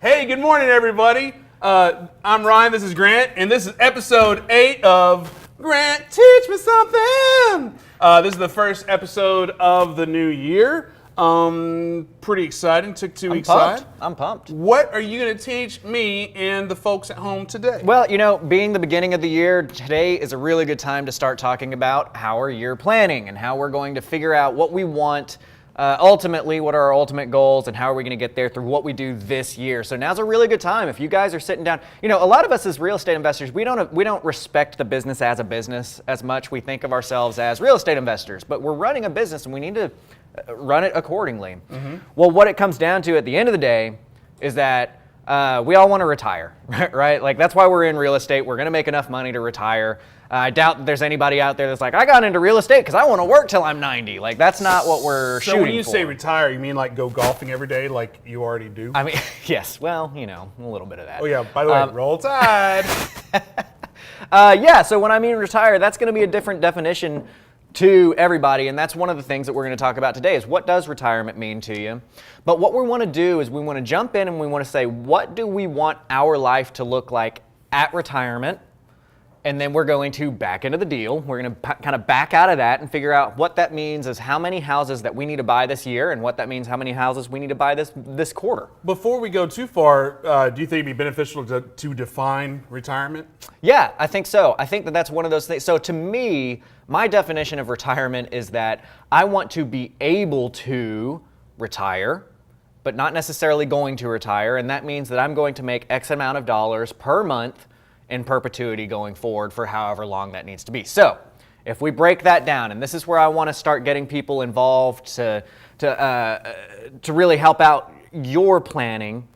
Hey, good morning, everybody. I'm Ryan, this is Grant, and this is episode 8 of Grant, Teach Me Something. This is the first episode of the new year. Pretty exciting, took 2 weeks off. I'm pumped. What are you going to teach me and the folks at home today? Well, you know, being the beginning of the year, today is a really good time to start talking about our year planning and how we're going to figure out what we want. Ultimately, what are our ultimate goals and how are we going to get there through what we do this year? So now's a really good time. If you guys are sitting down, you know, a lot of us as real estate investors, we don't respect the business as a business as much. We think of ourselves as real estate investors, but we're running a business and we need to run it accordingly. Mm-hmm. Well, what it comes down to at the end of the day is that we all want to retire, right? Like that's why we're in real estate. We're going to make enough money to retire. I doubt that there's anybody out there that's like, I got into real estate because I want to work till I'm 90. Like that's not what we're shooting for. So when you say retire, you mean like go golfing every day like you already do? I mean, yes. Well, you know, a little bit of that. Oh yeah, by the way, roll tide. Yeah, so when I mean retire, that's going to be a different definition to everybody, and that's one of the things that we're going to talk about today is what does retirement mean to you? But what we want to do is we want to jump in and we want to say, what do we want our life to look like at retirement? And then we're going to back into the deal. We're going to kind of back out of that and figure out what that means is how many houses that we need to buy this year and what that means how many houses we need to buy this quarter. Before we go too far, do you think it'd be beneficial to define retirement? Yeah, I think so. I think that that's one of those things. So to me, my definition of retirement is that I want to be able to retire, but not necessarily going to retire. And that means that I'm going to make X amount of dollars per month in perpetuity going forward for however long that needs to be. So if we break that down, and this is where I want to start getting people involved to really help out your planning,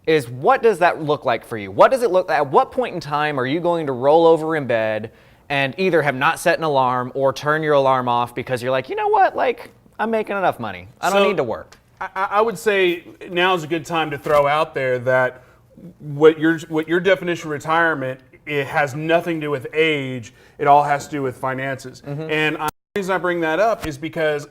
is what does that look like for you? What does it look like? At what point in time are you going to roll over in bed and either have not set an alarm or turn your alarm off because you're like, you know what, like I'm making enough money. I don't need to work. I would say now is a good time to throw out there that what your definition of retirement, it has nothing to do with age. It all has to do with finances. Mm-hmm. And the reason I bring that up is because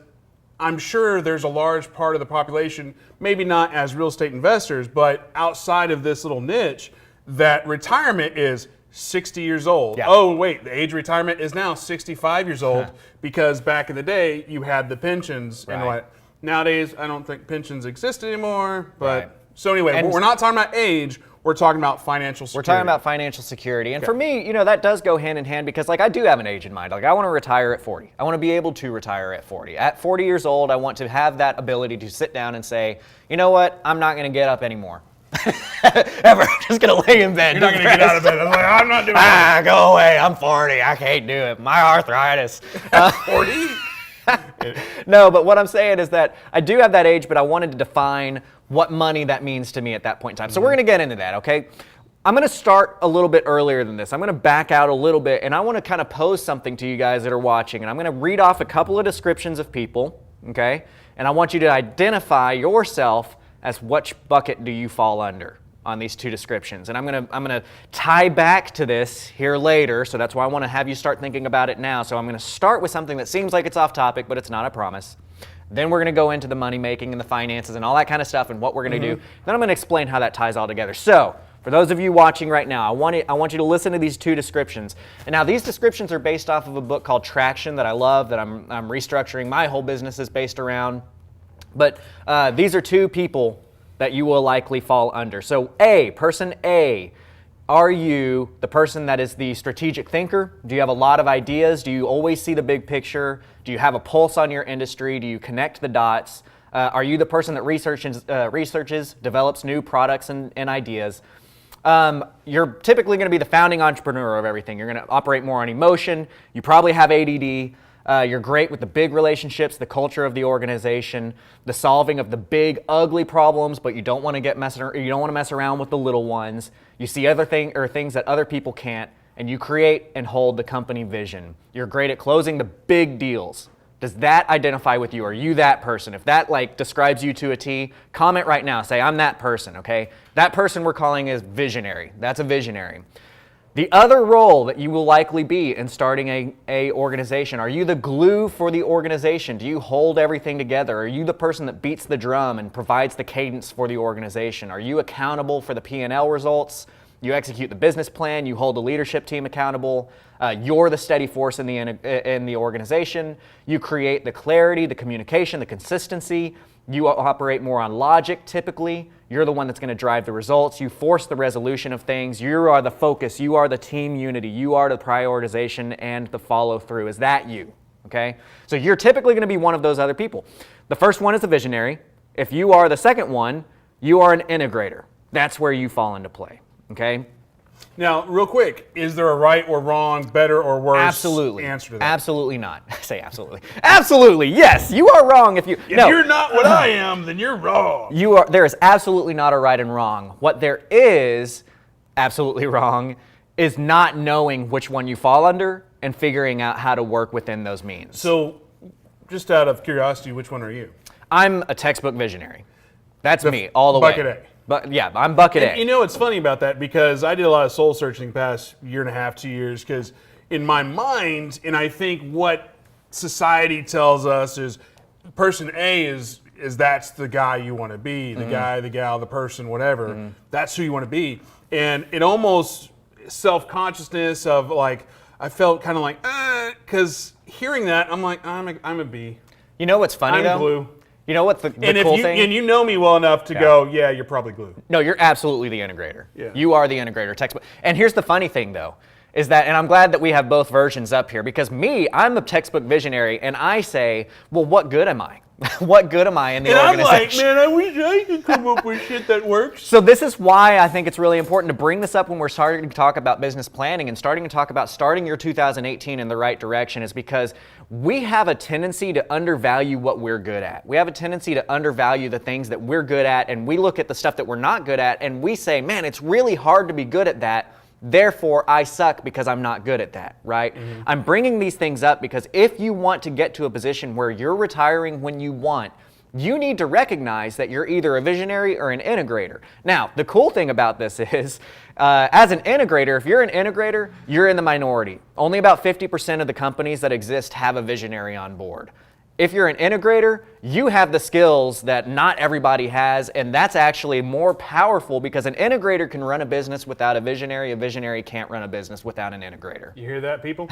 I'm sure there's a large part of the population, maybe not as real estate investors, but outside of this little niche, that retirement is 60 years old. Yeah. Oh, wait, the age of retirement is now 65 years old because back in the day, you had the pensions and what. Nowadays, I don't think pensions exist anymore, but so anyway, we're not talking about age, we're talking about financial security. We're talking about financial security. And for me, you know, that does go hand in hand because like I do have an age in mind. Like I want to retire at 40. I want to be able to retire at 40. At 40 years old, I want to have that ability to sit down and say, you know what, I'm not going to get up anymore. Ever. Just going to lay in bed. You're not going to get out of bed. I'm not doing it. Go away. I'm 40. I can't do it. My arthritis. 40? No, but what I'm saying is that I do have that age, but I wanted to define what money that means to me at that point in time. So we're going to get into that, okay? I'm going to start a little bit earlier than this. I'm going to back out a little bit, and I want to kind of pose something to you guys that are watching, and I'm going to read off a couple of descriptions of people, okay? And I want you to identify yourself as which bucket do you fall under on these two descriptions. And I'm gonna tie back to this here later, so that's why I want to have you start thinking about it now. So I'm going to start with something that seems like it's off topic, but it's not, I promise. Then we're going to go into the money making and the finances and all that kind of stuff and what we're going to do. Then I'm going to explain how that ties all together. So for those of you watching right now, I want you to listen to these two descriptions. And now these descriptions are based off of a book called Traction that I love, that I'm restructuring my whole business is based around. But these are two people that you will likely fall under. So person A, are you the person that is the strategic thinker? Do you have a lot of ideas? Do you always see the big picture? Do you have a pulse on your industry? Do you connect the dots? Are you the person that researches, develops new products and ideas? You're typically going to be the founding entrepreneur of everything. You're going to operate more on emotion. You probably have ADD. You're great with the big relationships, the culture of the organization, the solving of the big, ugly problems, but you don't want to mess around with the little ones. You see things that other people can't, and you create and hold the company vision. You're great at closing the big deals. Does that identify with you? Are you that person? If that describes you to a T, comment right now. Say, I'm that person, okay? That person we're calling is visionary. That's a visionary. The other role that you will likely be in starting a organization, are you the glue for the organization? Do you hold everything together? Are you the person that beats the drum and provides the cadence for the organization? Are you accountable for the P&L results? You execute the business plan, you hold the leadership team accountable, you're the steady force in the organization, you create the clarity, the communication, the consistency, you operate more on logic typically, you're the one that's going to drive the results, you force the resolution of things, you are the focus, you are the team unity, you are the prioritization and the follow through. Is that you? Okay? So you're typically going to be one of those other people. The first one is a visionary. If you are the second one, you are an integrator. That's where you fall into play. Okay? Now, real quick, is there a right or wrong, better or worse Absolutely. answer to that? Absolutely not. I say absolutely. Absolutely, yes. You are wrong if you... If you're not what I am, then you're wrong. There is absolutely not a right and wrong. What there is absolutely wrong is not knowing which one you fall under and figuring out how to work within those means. So, just out of curiosity, which one are you? I'm a textbook visionary. That's me, all the bucket way. A. But yeah, I'm bucket A. You know what's funny about that? Because I did a lot of soul searching the past year and a half, 2 years, because in my mind, and I think what society tells us is person A is that's the guy you want to be, the guy, the gal, the person, whatever. That's who you want to be. And it almost self-consciousness of like, I felt kind of like, because hearing that, I'm like, I'm a B. You know what's funny I'm though? glue. You know what the And if cool you thing? and you know me well enough to go, yeah, you're probably glue. No, you're absolutely the integrator. Yeah. You are the integrator textbook. And here's the funny thing though, is that, and I'm glad that we have both versions up here, because I'm a textbook visionary and I say, well, what good am I? What good am I in the organization? And I'm like, man, I wish I could come up with shit that works. So this is why I think it's really important to bring this up when we're starting to talk about business planning and starting to talk about starting your 2018 in the right direction, is because we have a tendency to undervalue what we're good at. We have a tendency to undervalue the things that we're good at, and we look at the stuff that we're not good at and we say, man, it's really hard to be good at that. Therefore, I suck because I'm not good at that, right? I'm bringing these things up because if you want to get to a position where you're retiring when you want, you need to recognize that you're either a visionary or an integrator. Now, the cool thing about this is, as an integrator, if you're an integrator, you're in the minority. Only about 50% of the companies that exist have a visionary on board. If you're an integrator, you have the skills that not everybody has, and that's actually more powerful because an integrator can run a business without a visionary can't run a business without an integrator. You hear that, people?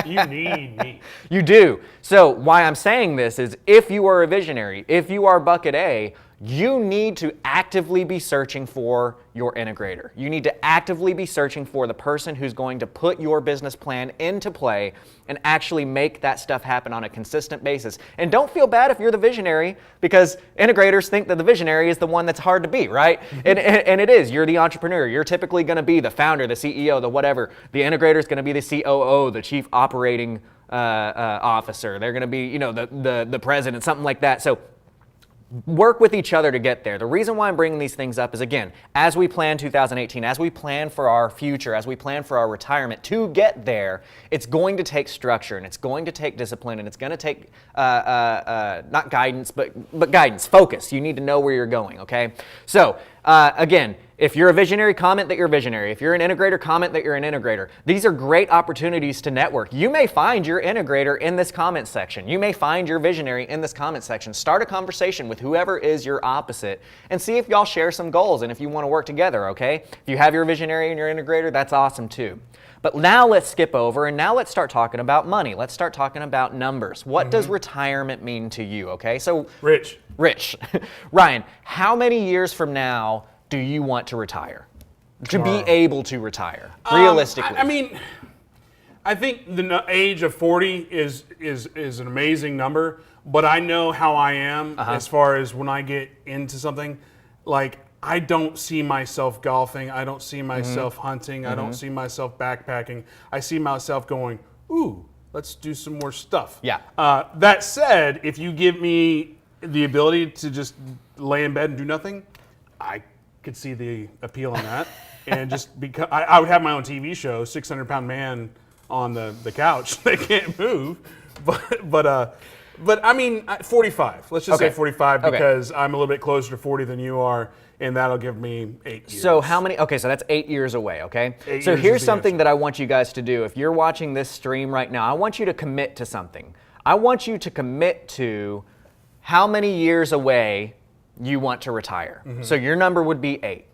You need me. You do. So why I'm saying this is if you are a visionary, if you are bucket A, you need to actively be searching for your integrator. You need to actively be searching for the person who's going to put your business plan into play and actually make that stuff happen on a consistent basis. And don't feel bad if you're the visionary, because integrators think that the visionary is the one that's hard to beat, right? And it is. You're the entrepreneur. You're typically going to be the founder, the CEO, the whatever. The integrator is going to be the COO, the chief operating officer. They're going to be, the president, something like that. So work with each other to get there. The reason why I'm bringing these things up is, again, as we plan 2018, as we plan for our future, as we plan for our retirement, to get there, it's going to take structure, and it's going to take discipline, and it's going to take, not guidance, but guidance, focus. You need to know where you're going, okay? So, again, if you're a visionary, comment that you're a visionary. If you're an integrator, comment that you're an integrator. These are great opportunities to network. You may find your integrator in this comment section. You may find your visionary in this comment section. Start a conversation with whoever is your opposite and see if y'all share some goals and if you want to work together, okay? If you have your visionary and your integrator, that's awesome too. But now let's skip over and now let's start talking about money. Let's start talking about numbers. What does retirement mean to you, okay? So Rich. Ryan, how many years from now do you want to retire? To be able to retire, realistically? I mean, I think the age of 40 is an amazing number, but I know how I am as far as when I get into something. Like, I don't see myself golfing. I don't see myself hunting. I don't see myself backpacking. I see myself going, ooh, let's do some more stuff. Yeah. That said, if you give me the ability to just lay in bed and do nothing, I could see the appeal in that. And just because I would have my own TV show, 600-pound man on the couch that can't move. But But I mean, 45. Let's just Okay. say 45 Okay. because I'm a little bit closer to 40 than you are, and that'll give me 8 years. So how many? Okay, so that's 8 years away. Okay. 8 So years here's is the something answer. that I want you guys to do. If you're watching this stream right now, I want you to commit to something. I want you to commit to how many years away you want to retire. So your number would be 8.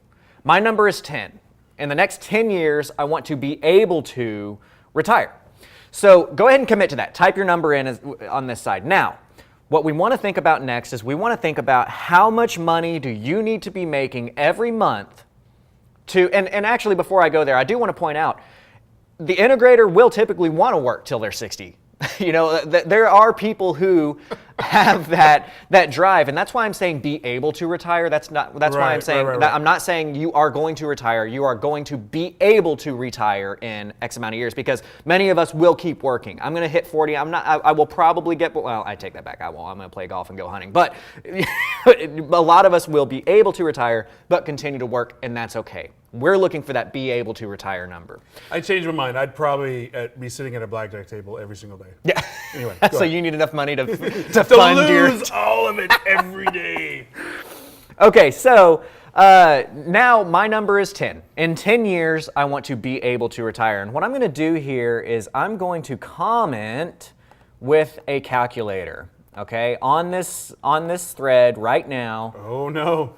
My number is 10. In the next 10 years, I want to be able to retire. So go ahead and commit to that. Type your number in on this side. Now, what we want to think about next is we want to think about how much money do you need to be making every month to, and actually before I go there, I do want to point out, the integrator will typically want to work till they're 60. You know, there are people who have that drive, and that's why I'm saying be able to retire. That's why I'm saying right. I'm not saying you are going to retire. You are going to be able to retire in X amount of years, because many of us will keep working. I'm going to hit 40. I will probably get, well, I take that back. I won't. I'm going to play golf and go hunting. But a lot of us will be able to retire, but continue to work, and that's okay. We're looking for that be able to retire number. I changed my mind. I'd probably be sitting at a blackjack table every single day. Yeah. Anyway, go So ahead. you need enough money to to fund your. lose all of it every day. Okay, so now my number is 10. In 10 years, I want to be able to retire. And what I'm going to do here is I'm going to comment with a calculator, okay, on this thread right now. Oh no.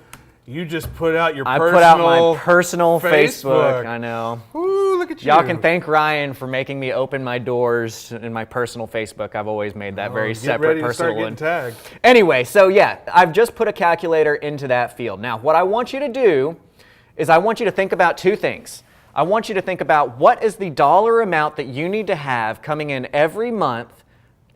You just put out your I personal put out my personal Facebook. I know. Ooh, look at you. Y'all can thank Ryan for making me open my doors in my personal Facebook. I've always made that very Get separate ready to personal start one. getting tagged. Anyway, so yeah, I've just put a calculator into that field. Now, what I want you to do is I want you to think about two things. I want you to think about what is the dollar amount that you need to have coming in every month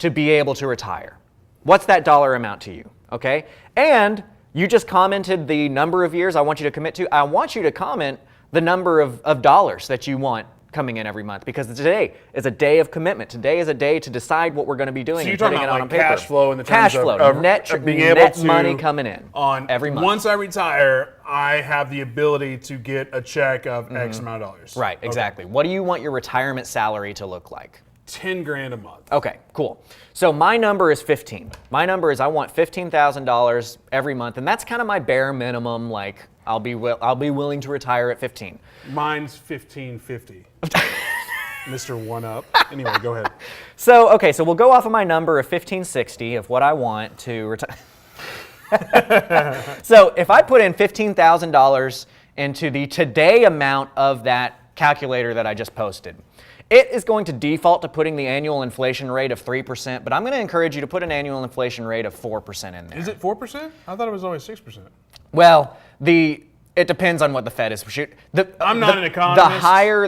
to be able to retire. What's that dollar amount to you, okay? And you just commented the number of years I want you to commit to. I want you to comment the number of dollars that you want coming in every month, because today is a day of commitment. Today is a day to decide what we're going to be doing. So you're and talking putting it about on like paper. cash flow in the cash terms flow, of net being able net to money coming in on every month. Once I retire, I have the ability to get a check of X amount of dollars. Right, exactly. What do you want your retirement salary to look like? 10 grand a month. Okay, cool. So my number is 15. My number is I want $15,000 every month, and that's kind of my bare minimum. Like I'll be willing to retire at 15. Mine's 1550. Mr. One Up. Anyway, go ahead. So okay, so we'll go off of my number of 1560 of what I want to retire. So if I put in $15,000 into the today amount of that calculator that I just posted, it is going to default to putting the annual inflation rate of 3%, but I'm going to encourage you to put an annual inflation rate of 4% in there. Is it 4%? I thought it was always 6%. Well, it depends on what the Fed is. I'm not an economist.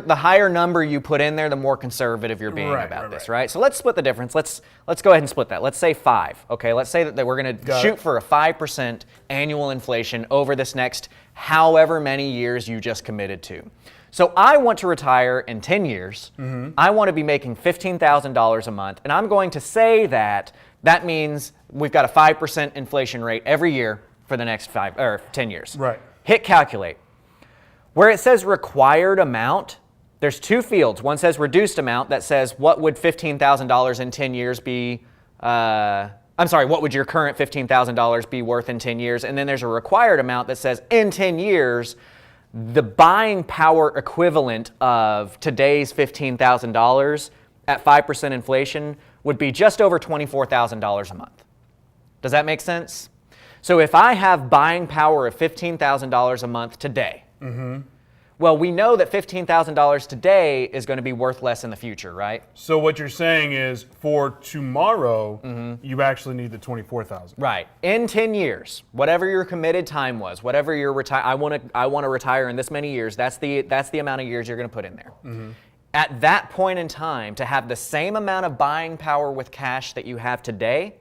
The higher number you put in there, the more conservative you're being Right, about right, this, right. right? So let's split the difference. Let's go ahead and split that. Let's say 5. Okay, let's say that we're going to Got shoot it. for a 5% annual inflation over this next however many years you just committed to. So I want to retire in 10 years. Mm-hmm. I want to be making $15,000 a month, and I'm going to say that means we've got a 5% inflation rate every year for the next 10 years. Right. Hit calculate. Where it says required amount, there's two fields. One says reduced amount, that says what would $15,000 in 10 years be, what would your current $15,000 be worth in 10 years? And then there's a required amount that says in 10 years, the buying power equivalent of today's $15,000 at 5% inflation would be just over $24,000 a month. Does that make sense? So if I have buying power of $15,000 a month today, well, we know that $15,000 today is going to be worth less in the future, right? So what you're saying is for tomorrow, you actually need the 24,000. Right. In 10 years, whatever your committed time was, whatever your I want to retire in this many years, that's the amount of years you're going to put in there. At that point in time, to have the same amount of buying power with cash that you have today,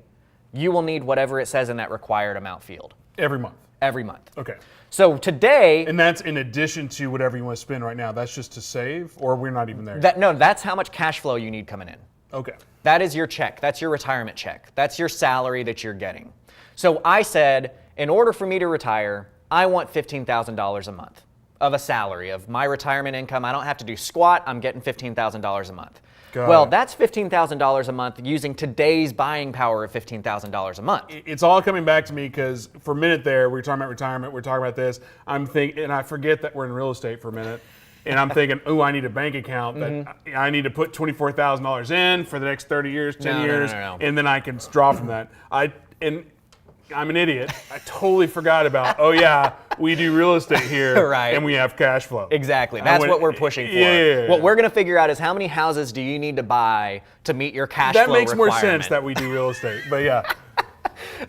you will need whatever it says in that required amount field Every month. every month. Okay. So today, And that's in addition to whatever you want to spend right now. That's just to save, or we're not even there. that's how much cash flow you need coming in. Okay. That is your check. That's your retirement check. That's your salary that you're getting. So I said, in order for me to retire, I want $15,000 a month of a salary, of my retirement income. I don't have to do squat. I'm getting $15,000 a month. Well, that's $15,000 a month using today's buying power of $15,000 a month. It's all coming back to me because for a minute there, we were talking about retirement, we're talking about this. I'm thinking, and I forget that we're in real estate for a minute. And I'm thinking, oh, I need a bank account that I need to put $24,000 in for the next 30 years, 10 years, and then I can draw from that. I'm an idiot. I totally forgot about, oh yeah, we do real estate here, Right. and we have cash flow. Exactly. That's what we're pushing for. Yeah. What we're going to figure out is how many houses do you need to buy to meet your cash That flow makes more requirement. sense that we do real estate, but yeah.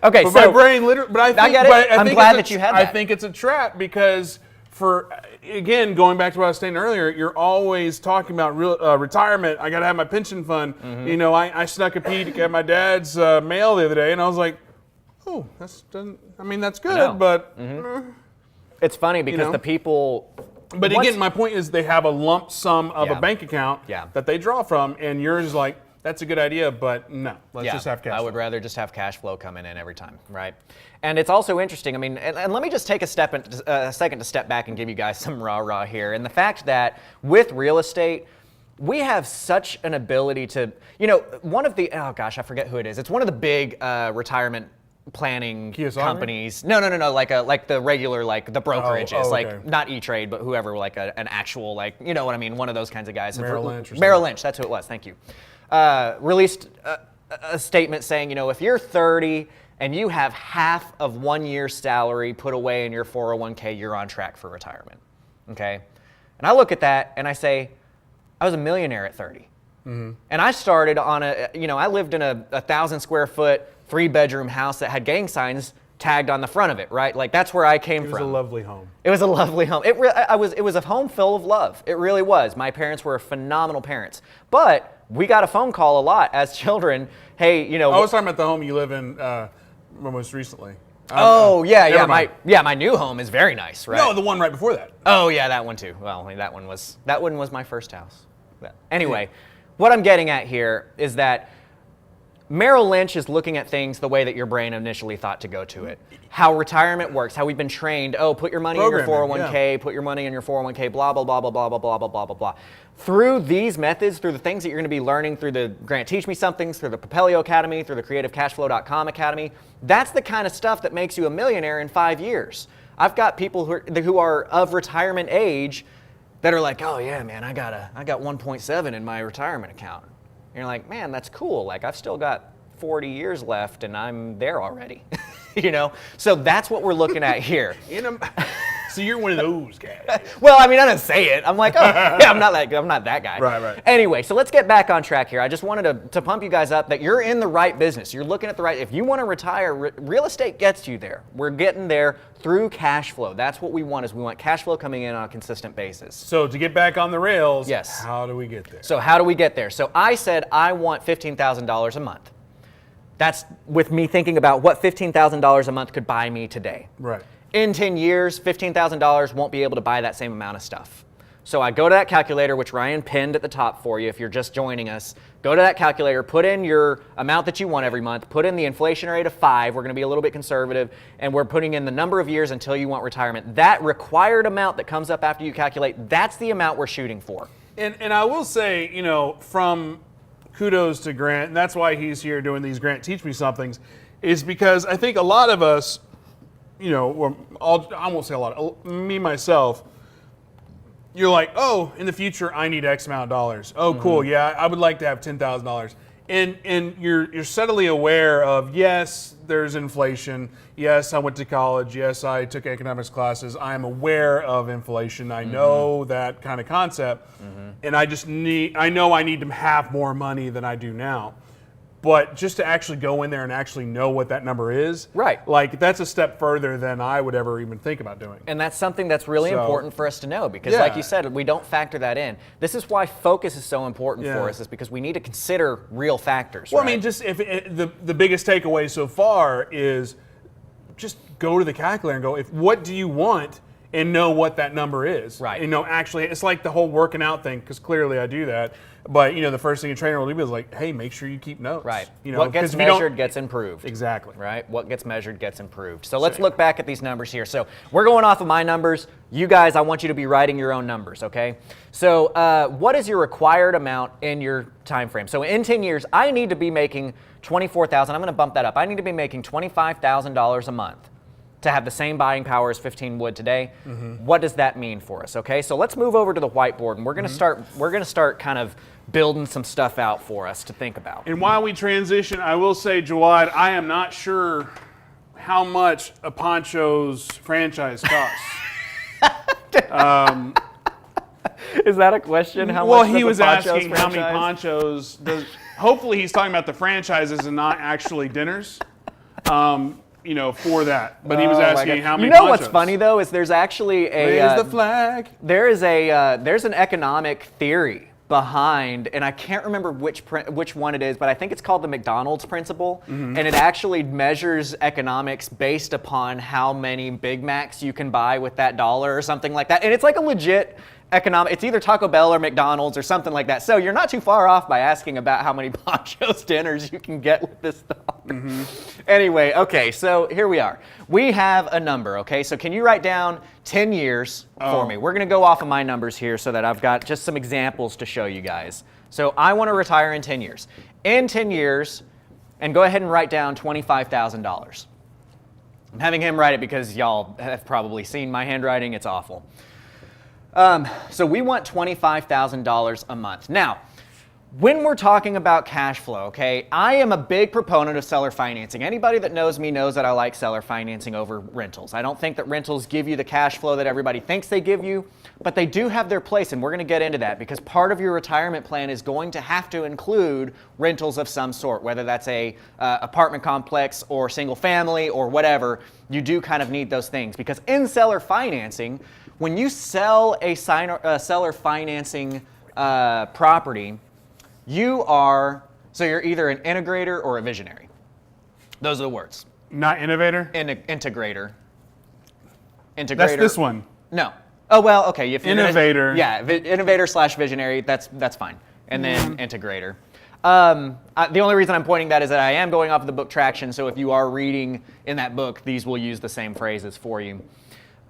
Okay, But so my brain literally, but I think, get it. but I I'm think glad it's that you had I that. think it's a trap because again, going back to what I was saying earlier, you're always talking about retirement. I got to have my pension fund. You know, I snuck a peek at my dad's mail the other day, and I was like, oh, that's good, but. it's funny because the people. But again, my point is they have a lump sum of a bank account Yeah. that they draw from, and yours is like, that's a good idea, but no, let's just have cash I flow. would rather just have cash flow coming in every time, right? And it's also interesting. I mean, and let me just take a second to step back and give you guys some rah-rah here. And the fact that with real estate, we have such an ability to, one of the, oh gosh, I forget who it is. It's one of the big retirement planning Kiyosaki? companies. No, like the regular, like the brokerages, okay. like not E-Trade, but whoever, like an actual, like, you know what I mean, one of those kinds of guys. Merrill Lynch or Merrill something. Lynch, that's who it was. Thank you. Released a statement saying, if you're 30 and you have half of 1 year's salary put away in your 401k, you're on track for retirement. Okay? And I look at that and I say, I was a millionaire at 30. And I started on I lived in a 1,000 square foot, 3-bedroom house that had gang signs tagged on the front of it, right? Like that's where I came from. It was a lovely home. It was a lovely home. It was a home full of love. It really was. My parents were phenomenal parents. But we got a phone call a lot as children. Hey, I was talking about the home you live in most recently. Yeah. mind. My new home is very nice, right? No, the one right before that. Oh yeah, that one too. Well, that one was my first house. But anyway, what I'm getting at here is that Merrill Lynch is looking at things the way that your brain initially thought to go to it. How retirement works, how we've been trained. Oh, put your money in your 401k, put your money in your 401k, blah, blah, blah, blah, blah, blah, blah, blah, blah, blah, blah. Through these methods, through the things that you're going to be learning through the Grant Teach Me Somethings, through the Propelio Academy, through the CreativeCashflow.com Academy, that's the kind of stuff that makes you a millionaire in 5 years. I've got people who are of retirement age that are like, oh yeah, man, I got 1.7 in my retirement account. And you're like, man, that's cool. Like I've still got 40 years left and I'm there already. So that's what we're looking at here. So you're one of those guys. Well, I mean, I didn't say it. I'm like, oh, yeah, I'm not that guy. Right. Anyway, so let's get back on track here. I just wanted to pump you guys up that you're in the right business. You're looking at the right, if you want to retire, real estate gets you there. We're getting there through cash flow. That's what we want, is we want cash flow coming in on a consistent basis. So to get back on the rails, Yes. How do we get there? So how do we get there? So I said I want $15,000 a month. That's with me thinking about what $15,000 a month could buy me today. Right. In 10 years, $15,000 won't be able to buy that same amount of stuff. So I go to that calculator, which Ryan pinned at the top for you if you're just joining us. Go to that calculator, put in your amount that you want every month, put in the inflation rate of 5, we're going to be a little bit conservative, and we're putting in the number of years until you want retirement. That required amount that comes up after you calculate, that's the amount we're shooting for. And I will say, from kudos to Grant, and that's why he's here doing these Grant Teach Me Somethings, is because I think a lot of us, I won't say a lot, me, myself, you're like, oh, in the future, I need X amount of dollars. Oh, cool, yeah, I would like to have $10,000. And you're subtly aware of, yes, there's inflation. Yes, I went to college. Yes, I took economics classes. I'm aware of inflation. I know that kind of concept. And I know I need to have more money than I do now. But just to actually go in there and actually know what that number is, right? Like that's a step further than I would ever even think about doing. And that's something that's really important for us to know because, like you said, we don't factor that in. This is why focus is so important for us, is because we need to consider real factors. Well, right? I mean, just the biggest takeaway so far is just go to the calculator and go, what do you want and know what that number is. Right. Actually, it's like the whole working out thing, because clearly I do that. But, the first thing a trainer will do is like, hey, make sure you keep notes. Right. You know, What gets 'cause if you don't- measured gets improved. Exactly. Right? What gets measured gets improved. So let's look back at these numbers here. So we're going off of my numbers. You guys, I want you to be writing your own numbers, okay? So what is your required amount in your time frame? So in 10 years, I need to be making $24,000. I'm going to bump that up. I need to be making $25,000 a month to have the same buying power as 15 would today. What does that mean for us? Okay, so let's move over to the whiteboard, and we're going to start. We're going to start kind of building some stuff out for us to think about. And while we transition, I will say, Jawad, I am not sure how much a Poncho's franchise costs. Is that a question? How Well, much he does a was Poncho's asking how many franchise? Ponchos does. Hopefully, he's talking about the franchises and not actually dinners. For that. But he was Oh my asking God. how many. You know what's Ponchos. funny though is there's actually a Raise the flag. there's an economic theory behind, and I can't remember which one it is, but I think it's called the McDonald's principle, and it actually measures economics based upon how many Big Macs you can buy with that dollar or something like that. And it's like a legit economic. It's either Taco Bell or McDonald's or something like that. So you're not too far off by asking about how many Poncho's dinners you can get with this dollar. Anyway, okay, so here we are. We have a number, okay? So can you write down 10 years for me? We're going to go off of my numbers here so that I've got just some examples to show you guys. So I want to retire in 10 years. In 10 years, and go ahead and write down $25,000. I'm having him write it because y'all have probably seen my handwriting. It's awful. So we want $25,000 a month. Now, when we're talking about cash flow, okay, I am a big proponent of seller financing. Anybody that knows me knows that I like seller financing over rentals. I don't think that rentals give you the cash flow that everybody thinks they give you, but they do have their place, and we're going to get into that because part of your retirement plan is going to have to include rentals of some sort, whether that's a apartment complex or single family or whatever. You do kind of need those things because in seller financing, when you sell a seller financing property, you're either an integrator or a visionary. Those are the words. Not innovator? Integrator. Integrator. That's this one. No. Oh, well, okay. If you're Innovator. innovator / visionary, that's fine. And then integrator. The only reason I'm pointing that is that I am going off of the book Traction, so if you are reading in that book, these will use the same phrases for you.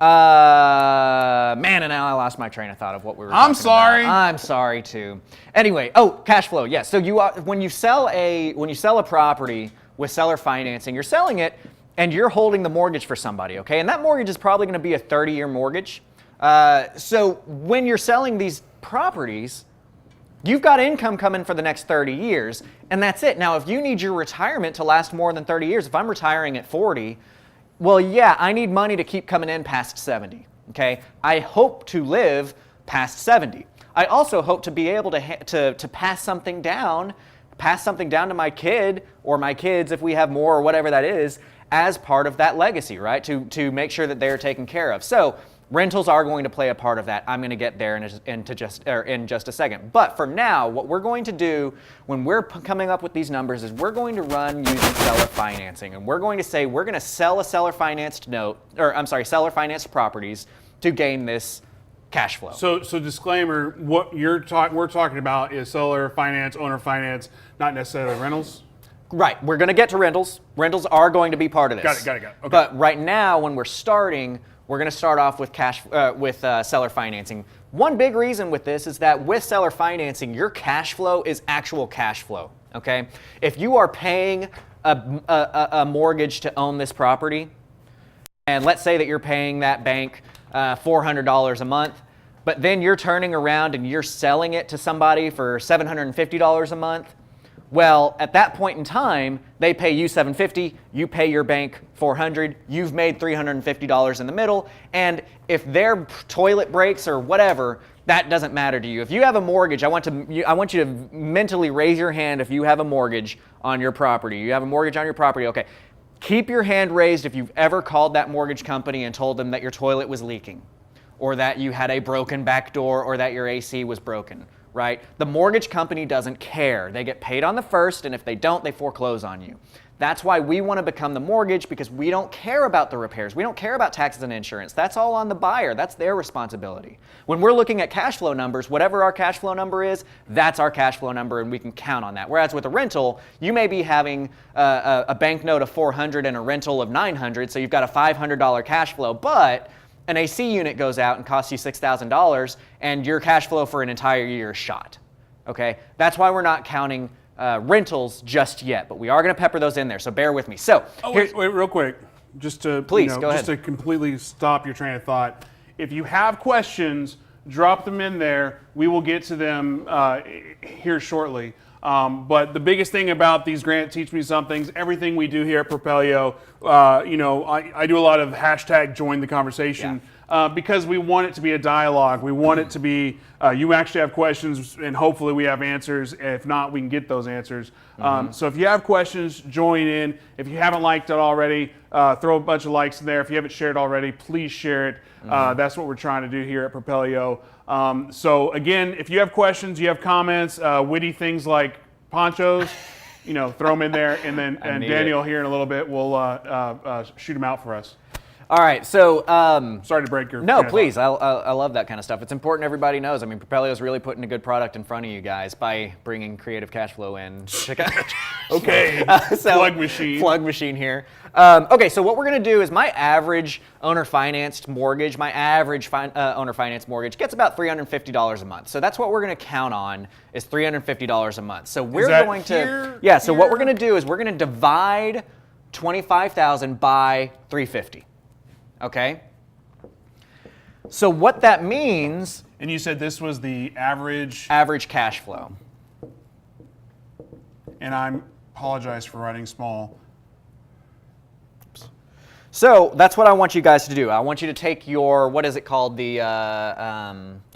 Man, and now I lost my train of thought of what we were talking I'm sorry. about. I'm sorry too. Anyway, cash flow. Yes. So when you sell a property with seller financing, you're selling it and you're holding the mortgage for somebody, okay? And that mortgage is probably going to be a 30-year mortgage. So when you're selling these properties, you've got income coming for the next 30 years, and that's it. Now, if you need your retirement to last more than 30 years, if I'm retiring at 40, well, yeah, I need money to keep coming in past 70, okay? I hope to live past 70. I also hope to be able to pass something down to my kid or my kids if we have more or whatever that is as part of that legacy, right? To make sure that they're taken care of. So rentals are going to play a part of that. I'm going to get there in just a second. But for now, what we're going to do when we're coming up with these numbers is we're going to run using seller financing. And we're going to say we're going to sell a seller financed properties to gain this cash flow. So disclaimer, what we're talking about is seller finance, owner finance, not necessarily rentals. Right, we're going to get to rentals. Rentals are going to be part of this. Got it. Okay. But right now, when we're starting, we're going to start off with seller financing. One big reason with this is that with seller financing, your cash flow is actual cash flow. Okay, if you are paying a mortgage to own this property, and let's say that you're paying that bank $400 a month, but then you're turning around and you're selling it to somebody for $750 a month. Well, at that point in time, they pay you $750, you pay your bank $400, you've made $350 in the middle, and if their toilet breaks or whatever, that doesn't matter to you. If you have a mortgage, I want you to mentally raise your hand if you have a mortgage on your property. You have a mortgage on your property, okay. Keep your hand raised if you've ever called that mortgage company and told them that your toilet was leaking, or that you had a broken back door, or that your AC was broken. Right? The mortgage company doesn't care. They get paid on the first, and if they don't, they foreclose on you. That's why we want to become the mortgage, because we don't care about the repairs. We don't care about taxes and insurance. That's all on the buyer. That's their responsibility. When we're looking at cash flow numbers, whatever our cash flow number is, that's our cash flow number, and we can count on that. Whereas with a rental, you may be having a bank note of $400 and a rental of $900, so you've got a $500 cash flow, but an AC unit goes out and costs you $6,000, and your cash flow for an entire year is shot. Okay? That's why we're not counting rentals just yet, but we are going to pepper those in there, so bear with me. So, wait, real quick, just to Please, go just ahead. to completely stop your train of thought. If you have questions, drop them in there. We will get to them here shortly. But the biggest thing about these Grant Teach Me Somethings, everything we do here at Propelio, I do a lot of hashtag join the conversation. Because we want it to be a dialogue. We want it to be, you actually have questions, and hopefully we have answers. If not, we can get those answers. So if you have questions, join in. If you haven't liked it already, throw a bunch of likes in there. If you haven't shared already, please share it. That's what we're trying to do here at Propelio. So again, if you have questions, you have comments, witty things like ponchos, throw them in there, and then Daniel here in a little bit will shoot them out for us. all right, so Sorry to break your. no, please. I love that kind of stuff. It's important everybody knows. I mean, Propelio is really putting a good product in front of you guys by bringing creative cash flow in. Okay. Plug machine. Plug machine here. Okay, so what we're going to do is my average owner-financed mortgage, owner-financed mortgage gets about $350 a month. So that's what we're going to count on is $350 a month. So we're that going here? to, yeah. So what we're going to do is we're going to divide 25,000 by 350. Okay. So what that means, And you said this was the average, average cash flow. and I apologize for writing small. So that's what I want you guys to do. I want you to take your, what is it called, the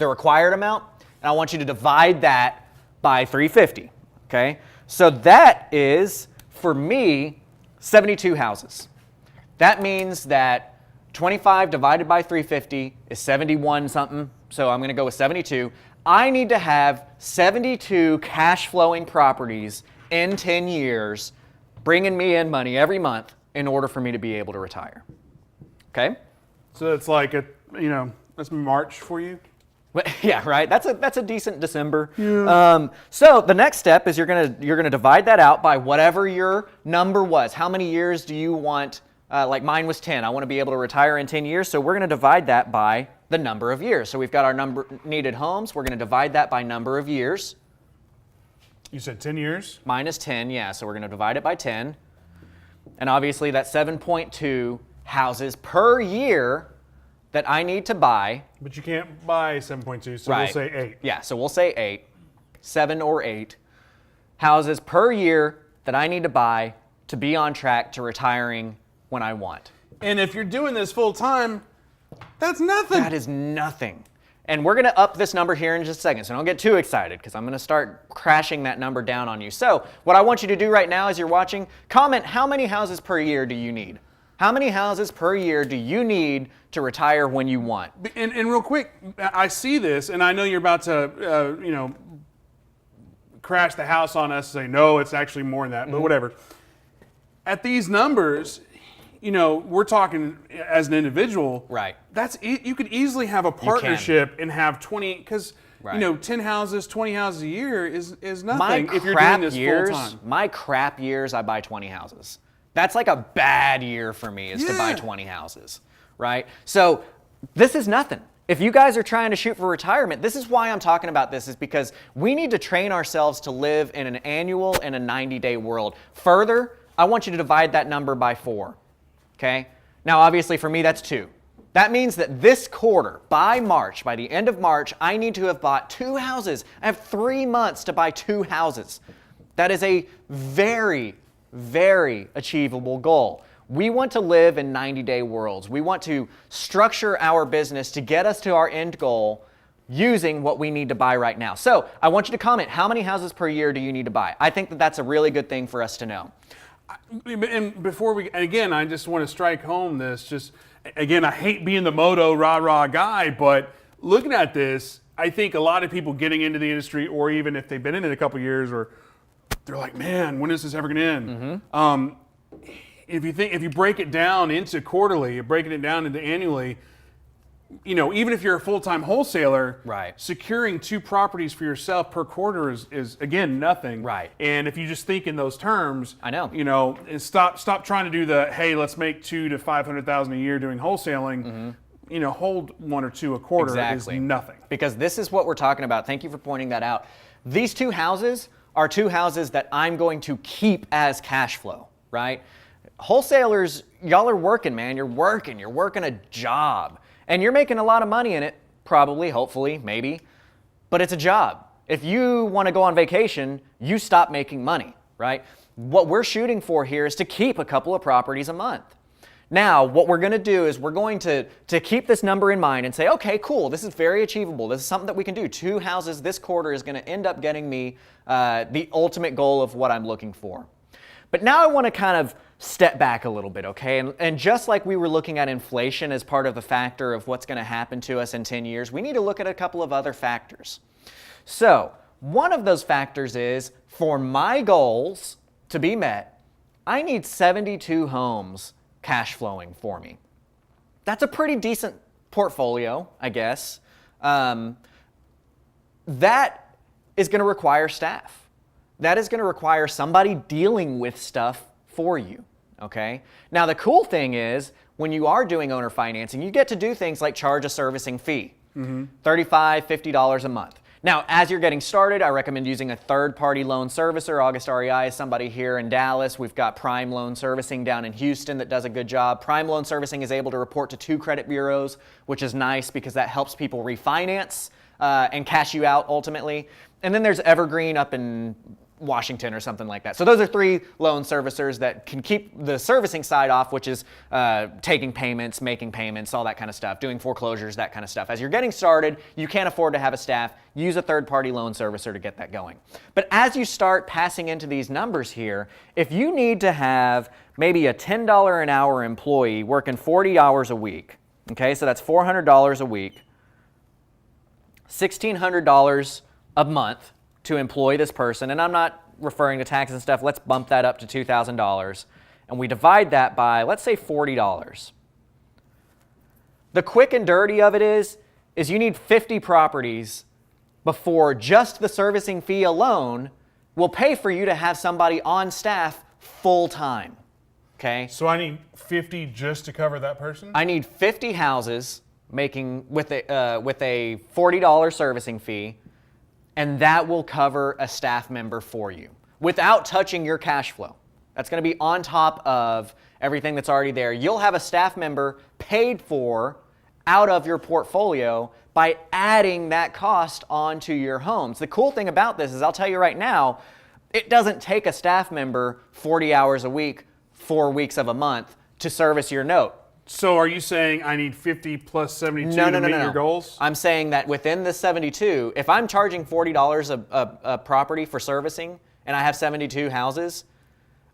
required amount, and I want you to divide that by 350, okay? So that is, for me, 72 houses. That means that 25 divided by 350 is 71 something, so I'm going to go with 72. I need to have 72 cash flowing properties in 10 years, bringing me in money every month in order for me to be able to retire. Okay? So it's like that's March for you. Yeah, right. That's a decent December. Yeah. So the next step is you're gonna divide that out by whatever your number was. How many years do you want? Like mine was 10. I want to be able to retire in 10 years, so we're going to divide that by the number of years. So we've got our number needed homes. We're going to divide that by number of years. You said 10 years? Mine is 10, yeah, so we're going to divide it by 10. And obviously that's 7.2 houses per year that I need to buy. But you can't buy 7.2, so Right. we'll say 8. Yeah, so we'll say 8, 7 or 8 houses per year that I need to buy to be on track to retiring when I want. And if you're doing this full time, that's nothing. That is nothing. And we're going to up this number here in just a second, so don't get too excited because I'm going to start crashing that number down on you. So what I want you to do right now as you're watching, comment how many houses per year do you need? How many houses per year do you need to retire when you want? And real quick, I see this, and I know you're about to, crash the house on us and say, no, it's actually more than that, but whatever. At these numbers, we're talking as an individual. Right. You could easily have a partnership and have 20, because, Right. 10 houses, 20 houses a year is nothing My if you're doing crap this years, full time. my crap years, I buy 20 houses. That's like a bad year for me is to buy Yeah. 20 houses, right? So this is nothing. If you guys are trying to shoot for retirement, this is why I'm talking about this, is because we need to train ourselves to live in an annual and a 90-day world. Further, I want you to divide that number by 4, okay? Now, obviously, for me, that's 2. That means that this quarter, by the end of March, I need to have bought 2 houses. I have 3 months to buy 2 houses. That is a very, very achievable goal. We want to live in 90-day worlds. We want to structure our business to get us to our end goal using what we need to buy right now. So I want you to comment, how many houses per year do you need to buy? I think that that's a really good thing for us to know. And again, I just want to strike home this, again, I hate being the moto rah-rah guy, but looking at this, I think a lot of people getting into the industry, or even if they've been in it a couple years, or they're like, man, when is this ever going to end? if you break it down into quarterly, breaking it down into annually, even if you're a full-time wholesaler, Right. securing 2 properties for yourself per quarter is again nothing. Right. And if you just think in those terms, I know. And stop trying to do the, hey, let's make 200,000 to 500,000 a year doing wholesaling. Hold 1 or 2 a quarter Exactly. is nothing. Because this is what we're talking about. Thank you for pointing that out. These 2 houses are 2 houses that I'm going to keep as cash flow, right? Wholesalers, y'all are working, man. You're working a job. And you're making a lot of money in it, probably, hopefully, maybe. But it's a job. If you want to go on vacation, you stop making money, right? What we're shooting for here is to keep a couple of properties a month. Now, what we're going to do is we're going to keep this number in mind and say, okay, cool, this is very achievable. This is something that we can do. 2 houses this quarter is going to end up getting me the ultimate goal of what I'm looking for. But now I want to kind of step back a little bit, okay? And just like we were looking at inflation as part of the factor of what's going to happen to us in 10 years, we need to look at a couple of other factors. So, one of those factors is, for my goals to be met, I need 72 homes cash flowing for me. That's a pretty decent portfolio, I guess. That is going to require staff. That is going to require somebody dealing with stuff for you, okay? Now, the cool thing is, when you are doing owner financing, you get to do things like charge a servicing fee, $35, $50 a month. Now, as you're getting started, I recommend using a third-party loan servicer. August REI is somebody here in Dallas. We've got Prime Loan Servicing down in Houston that does a good job. Prime Loan Servicing is able to report to 2 credit bureaus, which is nice because that helps people refinance and cash you out ultimately. And then there's Evergreen up in Washington or something like that. So those are 3 loan servicers that can keep the servicing side off, which is taking payments, making payments, all that kind of stuff, doing foreclosures, that kind of stuff. As you're getting started, you can't afford to have a staff, use a third-party loan servicer to get that going. But as you start passing into these numbers here, if you need to have maybe a $10 an hour employee working 40 hours a week, okay, so that's $400 a week, $1,600 a month to employ this person, and I'm not referring to taxes and stuff, let's bump that up to $2,000, and we divide that by, let's say, $40. The quick and dirty of it is you need 50 properties before just the servicing fee alone will pay for you to have somebody on staff full-time, okay? So I need 50 just to cover that person? I need 50 houses making with a $40 servicing fee, and that will cover a staff member for you without touching your cash flow. That's going to be on top of everything that's already there. You'll have a staff member paid for out of your portfolio by adding that cost onto your homes. The cool thing about this is, I'll tell you right now, it doesn't take a staff member 40 hours a week, 4 weeks of a month to service your note. So are you saying I need 50 plus 72 No. to meet your goals? I'm saying that within the 72, if I'm charging $40 a property for servicing and I have 72 houses,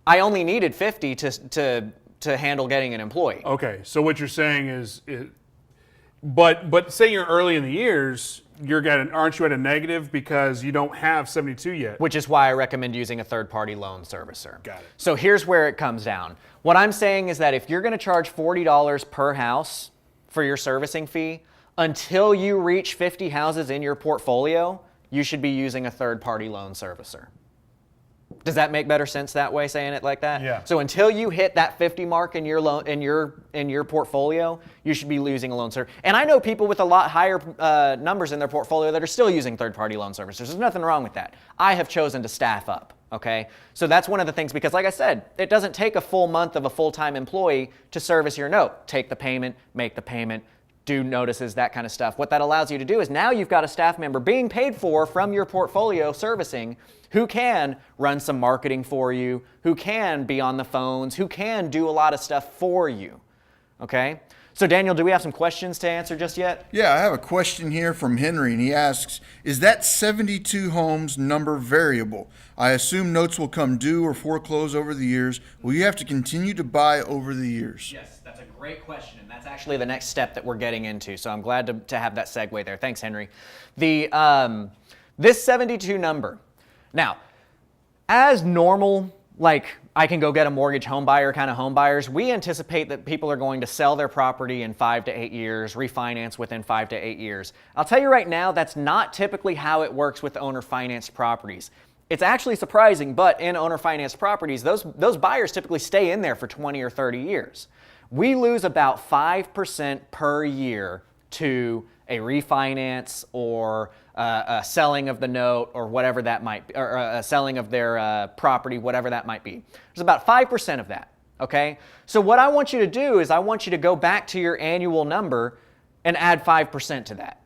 I only needed 50 to handle getting an employee. Okay, so what you're saying is, but say you're early in the years, aren't you at a negative because you don't have 72 yet? Which is why I recommend using a third-party loan servicer. Got it. So here's where it comes down. What I'm saying is that if you're going to charge $40 per house for your servicing fee, until you reach 50 houses in your portfolio, you should be using a third-party loan servicer. Does that make better sense that way, saying it like that? Yeah. So until you hit that 50 mark in your loan in your portfolio, you should be using a loan servicer. And I know people with a lot higher numbers in their portfolio that are still using third-party loan servicers. There's nothing wrong with that. I have chosen to staff up. Okay, so that's one of the things, because like I said, it doesn't take a full month of a full-time employee to service your note. Take the payment, make the payment, do notices, that kind of stuff. What that allows you to do is now you've got a staff member being paid for from your portfolio servicing who can run some marketing for you, who can be on the phones, who can do a lot of stuff for you. Okay? So Daniel, do we have some questions to answer just yet? Yeah, I have a question here from Henry, and he asks, is that 72 homes number variable? I assume notes will come due or foreclose over the years. Will you have to continue to buy over the years? Yes, that's a great question, and that's actually the next step that we're getting into, so I'm glad to have that segue there. Thanks, Henry. This 72 number, now, as normal, like I can go get a mortgage home buyer kind of home buyers. We anticipate that people are going to sell their property in 5 to 8 years, refinance within 5 to 8 years. I'll tell you right now, that's not typically how it works with owner financed properties. It's actually surprising, but in owner financed properties, those buyers typically stay in there for 20 or 30 years. We lose about 5% per year to a refinance or a selling of the note or whatever that might be, or a selling of their property, whatever that might be. There's about 5% of that, okay? So what I want you to do is I want you to go back to your annual number and add 5% to that,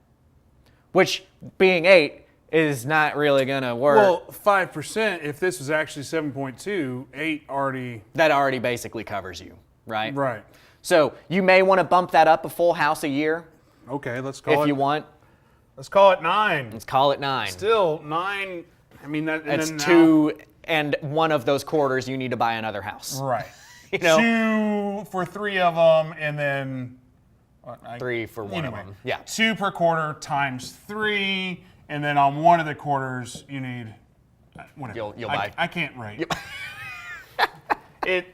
which being 8 is not really gonna work. Well, 5%, if this was actually 7.2, 8 already... That already basically covers you, right? Right. So you may want to bump that up a full house a year Okay, let's call it... if you want. Let's call it 9. Let's call it 9. Still, 9, I mean... that. And It's then now- 2, and one of those quarters you need to buy another house. Right. You know? 2 for 3 of them, and then... 3 for one anyway, of them. Yeah. 2 per quarter times 3, and then on one of the quarters, you need... whatever. You'll buy. I can't write.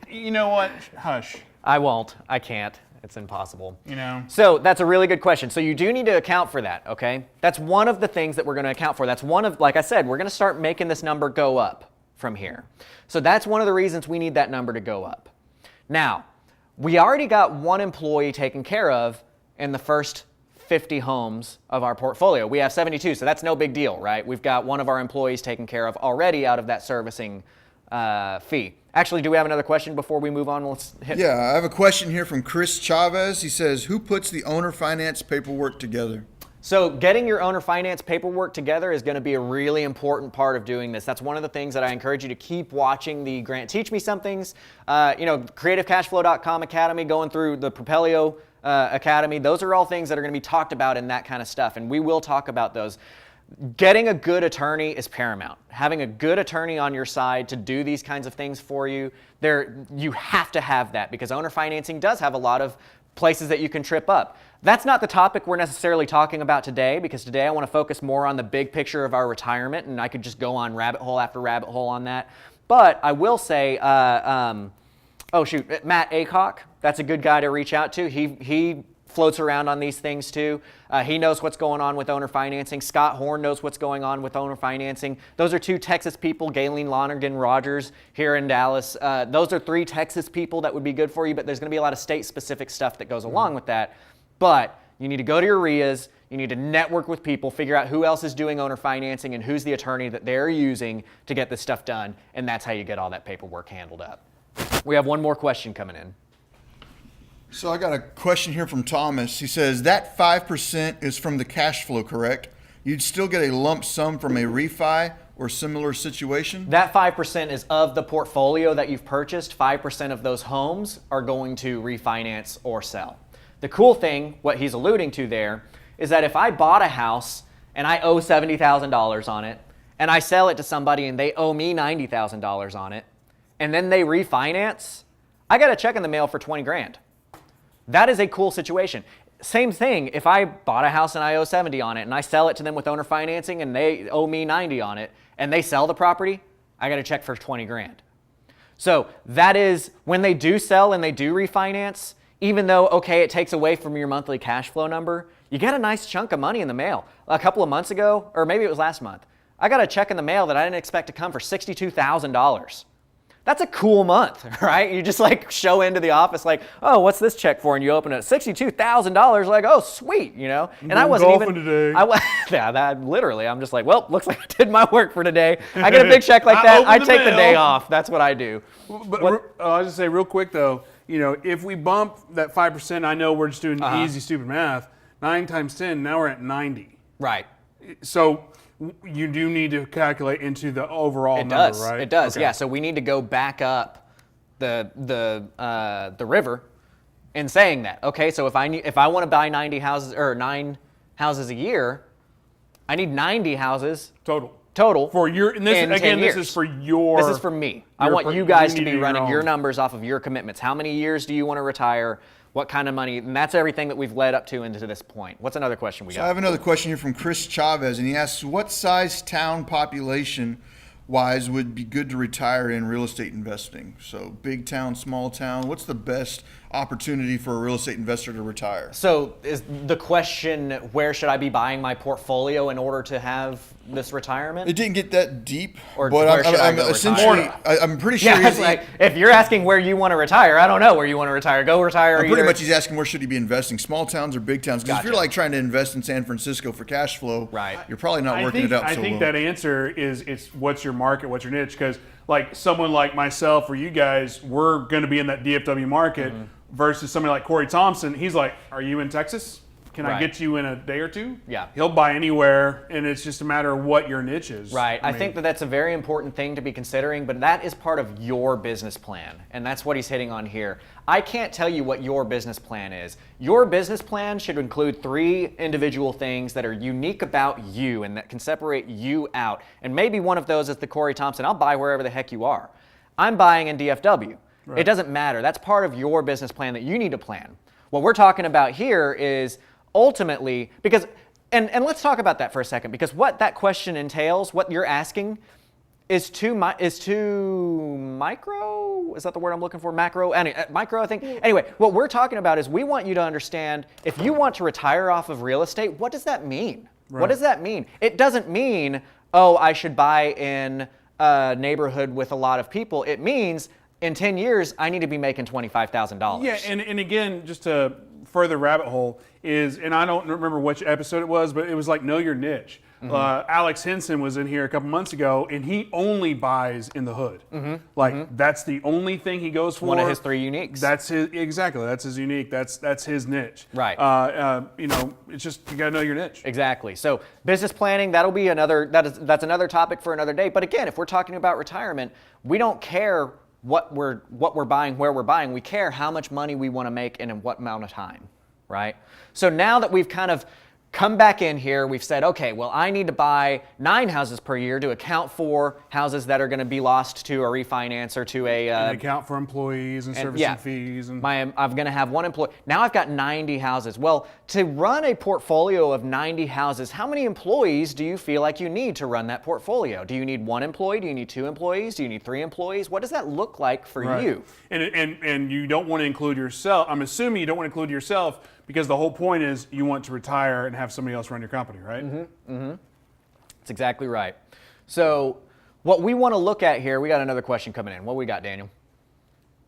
You know what? Hush. I won't. I can't. It's impossible. You know? So that's a really good question. So you do need to account for that, okay? That's one of the things that we're going to account for. That's one of, like I said, we're going to start making this number go up from here. So that's one of the reasons we need that number to go up. Now, we already got one employee taken care of in the first 50 homes of our portfolio. We have 72, so that's no big deal, right? We've got one of our employees taken care of already out of that servicing fee. Actually, do we have another question before we move on? Let's hit. Yeah, I have a question here from Chris Chavez. He says, who puts the owner finance paperwork together? So getting your owner finance paperwork together is going to be a really important part of doing this. That's one of the things that I encourage you to keep watching the Grant Teach Me Somethings, creativecashflow.com Academy, going through the Propelio Academy. Those are all things that are going to be talked about in that kind of stuff, and we will talk about those. Getting a good attorney is paramount. Having a good attorney on your side to do these kinds of things for you, you have to have that because owner financing does have a lot of places that you can trip up. That's not the topic we're necessarily talking about today because today I want to focus more on the big picture of our retirement, and I could just go on rabbit hole after rabbit hole on that. But I will say, Matt Aycock, that's a good guy to reach out to. He floats around on these things too. He knows what's going on with owner financing. Scott Horn knows what's going on with owner financing. Those are 2 Texas people, Galen Lonergan Rogers here in Dallas. Those are 3 Texas people that would be good for you, but there's going to be a lot of state-specific stuff that goes along with that. But you need to go to your RIAs, you need to network with people, figure out who else is doing owner financing and who's the attorney that they're using to get this stuff done, and that's how you get all that paperwork handled up. We have one more question coming in. So I got a question here from Thomas. He says, that 5% is from the cash flow, correct? You'd still get a lump sum from a refi or similar situation? That 5% is of the portfolio that you've purchased. 5% of those homes are going to refinance or sell. The cool thing, what he's alluding to there, is that if I bought a house and I owe $70,000 on it, and I sell it to somebody and they owe me $90,000 on it, and then they refinance, I got a check in the mail for 20 grand. That is a cool situation. Same thing, if I bought a house and I owe 70 on it and I sell it to them with owner financing and they owe me 90 on it and they sell the property, I got a check for 20 grand. So that is when they do sell and they do refinance, even though, okay, it takes away from your monthly cash flow number, you get a nice chunk of money in the mail. A couple of months ago, or maybe it was last month, I got a check in the mail that I didn't expect to come for $62,000. That's a cool month, right? You just like show into the office like, oh, what's this check for? And you open it, $62,000. Like, oh, sweet, you know. And I wasn't even. Today. Literally, I'm just like, well, looks like I did my work for today. I get a big check like that. I take the day off. That's what I do. But I was just say real quick though, if we bump that 5%, I know we're just doing easy, stupid math. 9 times 10, now we're at 90. Right. So you do need to calculate into the overall number, right? It does. Okay. Yeah. So we need to go back up the river in saying that. Okay. So if I want to buy 90 houses or 9 houses a year, I need 90 houses total for your. And this, in again, 10 years. this is for your. This is for me. I want you guys to be running your numbers off of your commitments. How many years do you want to retire? What kind of money? And that's everything that we've led up to into this point. What's another question we got? So I have another question here from Chris Chavez, and he asks, what size town population wise would be good to retire in real estate investing? So big town, small town, what's the best opportunity for a real estate investor to retire? So is the question, where should I be buying my portfolio in order to have this retirement? It didn't get that deep, Or but where should I I'm go essentially, retire? I'm pretty sure Yeah, it's like, if you're asking where you want to retire, I don't know where you want to retire. Go retire pretty either. much he's asking where should he be investing, small towns or big towns? Because if you're Gotcha. like trying to invest in San Francisco for cash flow, Right. you're probably not working it out I so think well. that answer is it's what's your market, what's your niche. Because like someone like myself or you guys, we're going to be in that DFW market versus somebody like Corey Thompson. He's like, are you in Texas? Can I Right. get you in a day or two? Yeah. He'll buy anywhere, and it's just a matter of what your niche is. Right. I mean, think that that's a very important thing to be considering, but that is part of your business plan. And that's what he's hitting on here. I can't tell you what your business plan is. Your business plan should include 3 individual things that are unique about you and that can separate you out. And maybe one of those is the Corey Thompson. I'll buy wherever the heck you are. I'm buying in DFW. Right. It doesn't matter. That's part of your business plan that you need to plan. What we're talking about here is ultimately, because, and let's talk about that for a second, because what that question entails, what you're asking, is too micro. Is that the word I'm looking for? Macro? Micro, I think. Anyway, what we're talking about is we want you to understand, if you want to retire off of real estate, what does that mean? Right. What does that mean? It doesn't mean, oh, I should buy in a neighborhood with a lot of people. It means in 10 years, I need to be making $25,000. Yeah, and again, just to further rabbit hole is, and I don't remember which episode it was, but it was like know your niche. Alex Henson was in here a couple months ago, and he only buys in the hood. Like that's the only thing he goes for. One of his 3 uniques. That's his exactly. That's his unique. That's his niche. Right. You know, it's just you gotta know your niche. Exactly. So business planning, that'll be that's another topic for another day. But again, if we're talking about retirement, we don't care what we're buying, where we're buying. We care how much money we want to make and in what amount of time, right? So now that we've kind of come back in here, we've said, okay, well, I need to buy 9 houses per year to account for houses that are going to be lost to a refinance or to a And account for employees and servicing fees and I'm going to have 1 employee. Now I've got 90 houses. Well, to run a portfolio of 90 houses, how many employees do you feel like you need to run that portfolio? Do you need 1 employee? Do you need 2 employees? Do you need 3 employees? What does that look like for Right. you? And you don't want to include yourself. I'm assuming you don't want to include yourself because the whole point is you want to retire and have somebody else run your company, right? That's exactly right. So what we want to look at here, we got another question coming in. What we got, Daniel?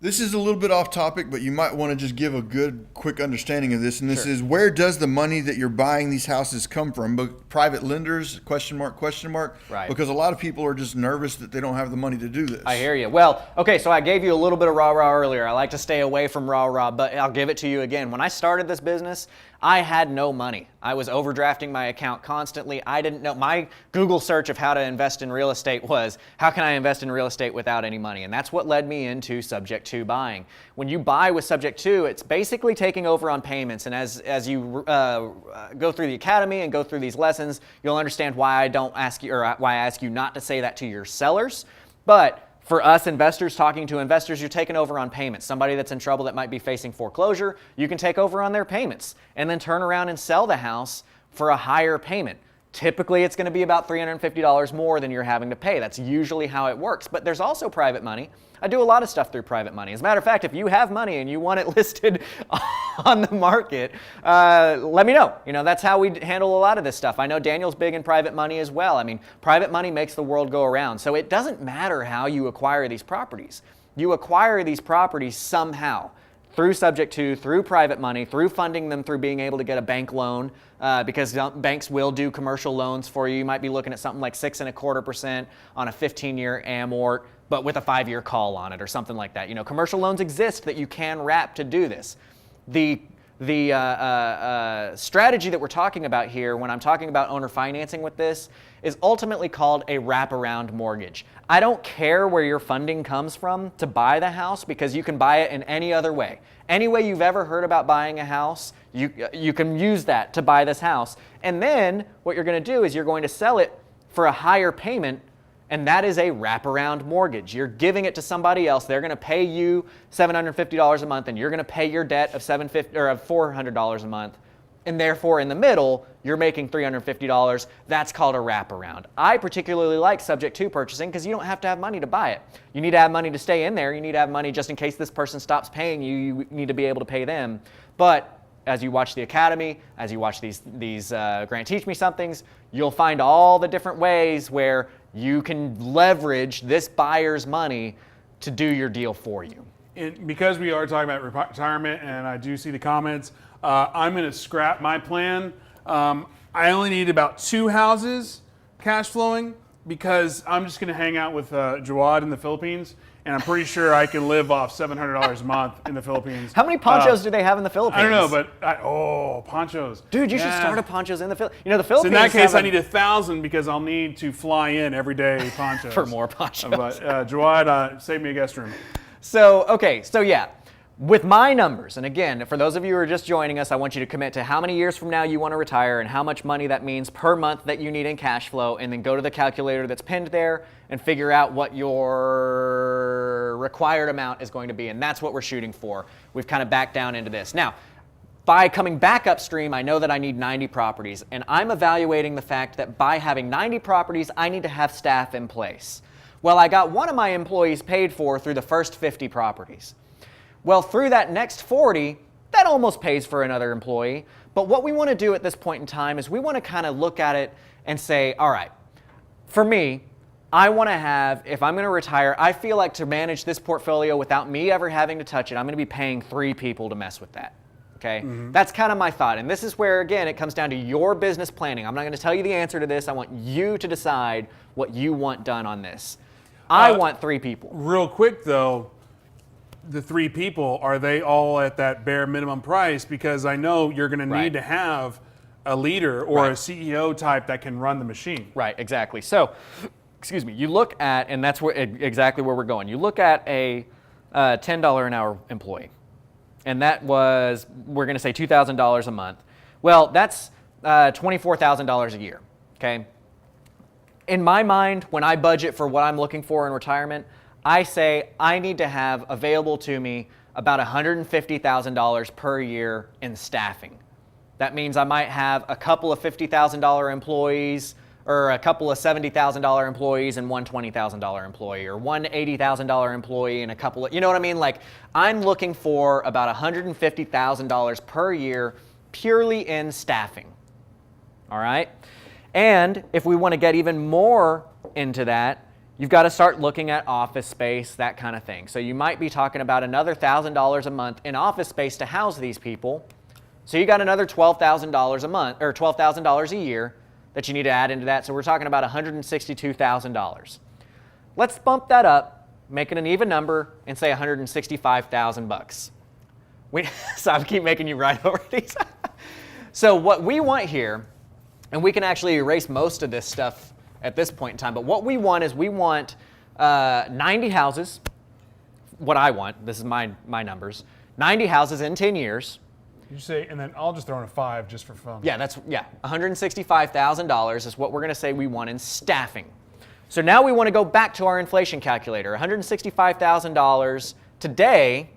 This is a little bit off topic, but you might want to just give a good, quick understanding of this. And this is, where does the money that you're buying these houses come from? But private lenders, question mark, question mark. Right. Because a lot of people are just nervous that they don't have the money to do this. I hear you. Well, okay, so I gave you a little bit of rah-rah earlier. I like to stay away from rah-rah, but I'll give it to you again. When I started this business, I had no money. I was overdrafting my account constantly. I didn't know. My Google search of how to invest in real estate was, how can I invest in real estate without any money? And that's what led me into Subject to buying. When you buy with Subject to, it's basically taking over on payments. And as you go through the academy and go through these lessons, you'll understand why I don't ask you, or why I ask you not to say that to your sellers. But for us investors, talking to investors, you're taking over on payments. Somebody that's in trouble that might be facing foreclosure, you can take over on their payments and then turn around and sell the house for a higher payment. Typically, it's going to be about $350 more than you're having to pay. That's usually how it works. But there's also private money. I do a lot of stuff through private money. As a matter of fact, if you have money and you want it listed on the market, let me know. You know, that's how we handle a lot of this stuff. I know Daniel's big in private money as well. I mean, private money makes the world go around. So it doesn't matter how you acquire these properties. You acquire these properties somehow. Through Subject to, through private money, through funding them, through being able to get a bank loan, because banks will do commercial loans for you. You might be looking at something like 6.25% on a 15-year amort, but with a 5-year call on it or something like that. You know, commercial loans exist that you can wrap to do this. The strategy that we're talking about here, when I'm talking about owner financing with this, is ultimately called a wraparound mortgage. I don't care where your funding comes from to buy the house, because you can buy it in any other way. Any way you've ever heard about buying a house, you can use that to buy this house. And then what you're going to do is you're going to sell it for a higher payment, and that is a wraparound mortgage. You're giving it to somebody else. They're going to pay you $750 a month, and you're going to pay your debt of $400 a month and therefore in the middle, you're making $350. That's called a wraparound. I particularly like subject to purchasing because you don't have to have money to buy it. You need to have money to stay in there. You need to have money just in case this person stops paying you. You need to be able to pay them. But as you watch the Academy, as you watch these Grant Teach Me Somethings, you'll find all the different ways where you can leverage this buyer's money to do your deal for you. And because we are talking about retirement, and I do see the comments, I'm going to scrap my plan. I only need about 2 houses cash flowing because I'm just going to hang out with Jawad in the Philippines, and I'm pretty sure I can live off $700 a month in the Philippines. How many ponchos do they have in the Philippines? I don't know, but ponchos. Dude, you should start a ponchos in the Philippines. You know, the Philippines. So in that case, I need 1,000 because I'll need to fly in every day ponchos. For more ponchos. But Jawad, save me a guest room. So, okay, so yeah, with my numbers, and again, for those of you who are just joining us, I want you to commit to how many years from now you want to retire and how much money that means per month that you need in cash flow, and then go to the calculator that's pinned there and figure out what your required amount is going to be, and that's what we're shooting for. We've kind of backed down into this. Now, by coming back upstream, I know that I need 90 properties, and I'm evaluating the fact that by having 90 properties, I need to have staff in place. Well, I got one of my employees paid for through the first 50 properties. Well, through that next 40, that almost pays for another employee. But what we want to do at this point in time is we want to kind of look at it and say, all right, for me, I want to have, if I'm going to retire, I feel like to manage this portfolio without me ever having to touch it, I'm going to be paying 3 people to mess with that. Okay? That's kind of my thought. And this is where, again, it comes down to your business planning. I'm not going to tell you the answer to this. I want you to decide what you want done on this. I want 3 people. Real quick, though, the 3 people, are they all at that bare minimum price? Because I know you're going to need to have a leader or a CEO type that can run the machine. Right, exactly. So, excuse me, you look at, and that's where exactly where we're going. You look at a $10 an hour employee, and that was, we're going to say $2,000 a month. Well, that's $24,000 a year, okay? In my mind, when I budget for what I'm looking for in retirement, I say I need to have available to me about $150,000 per year in staffing. That means I might have a couple of $50,000 employees, or a couple of $70,000 employees and one $20,000 employee, or one $80,000 employee and a couple of, you know what I mean? Like, I'm looking for about $150,000 per year purely in staffing. All right? And if we want to get even more into that, you've got to start looking at office space, that kind of thing. So you might be talking about another $1,000 a month in office space to house these people. So you got another $12,000 a month, or $12,000 a year that you need to add into that. So we're talking about $162,000. Let's bump that up, make it an even number, and say $165,000. So I keep making you write over these. So what we want here, and we can actually erase most of this stuff at this point in time, but what we want is we want 90 houses. What I want, this is my numbers, 90 houses in 10 years. You say, and then I'll just throw in a 5 just for fun. Yeah, $165,000 is what we're going to say we want in staffing. So now we want to go back to our inflation calculator. $165,000 today,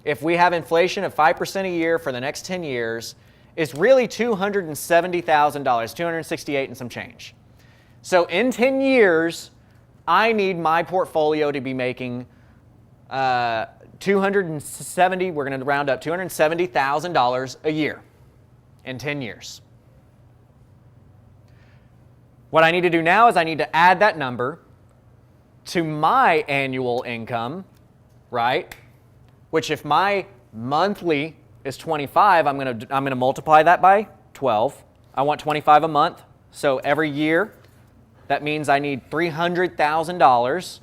if we have inflation of 5% a year for the next 10 years, is really $270,000, $268 and some change. So in 10 years, I need my portfolio to be making $270, we're going to round up, $270,000 a year in 10 years. What I need to do now is I need to add that number to my annual income, right? Which if my monthly is 25, I'm going to multiply that by 12. I want 25 a month. So every year, that means I need $300,000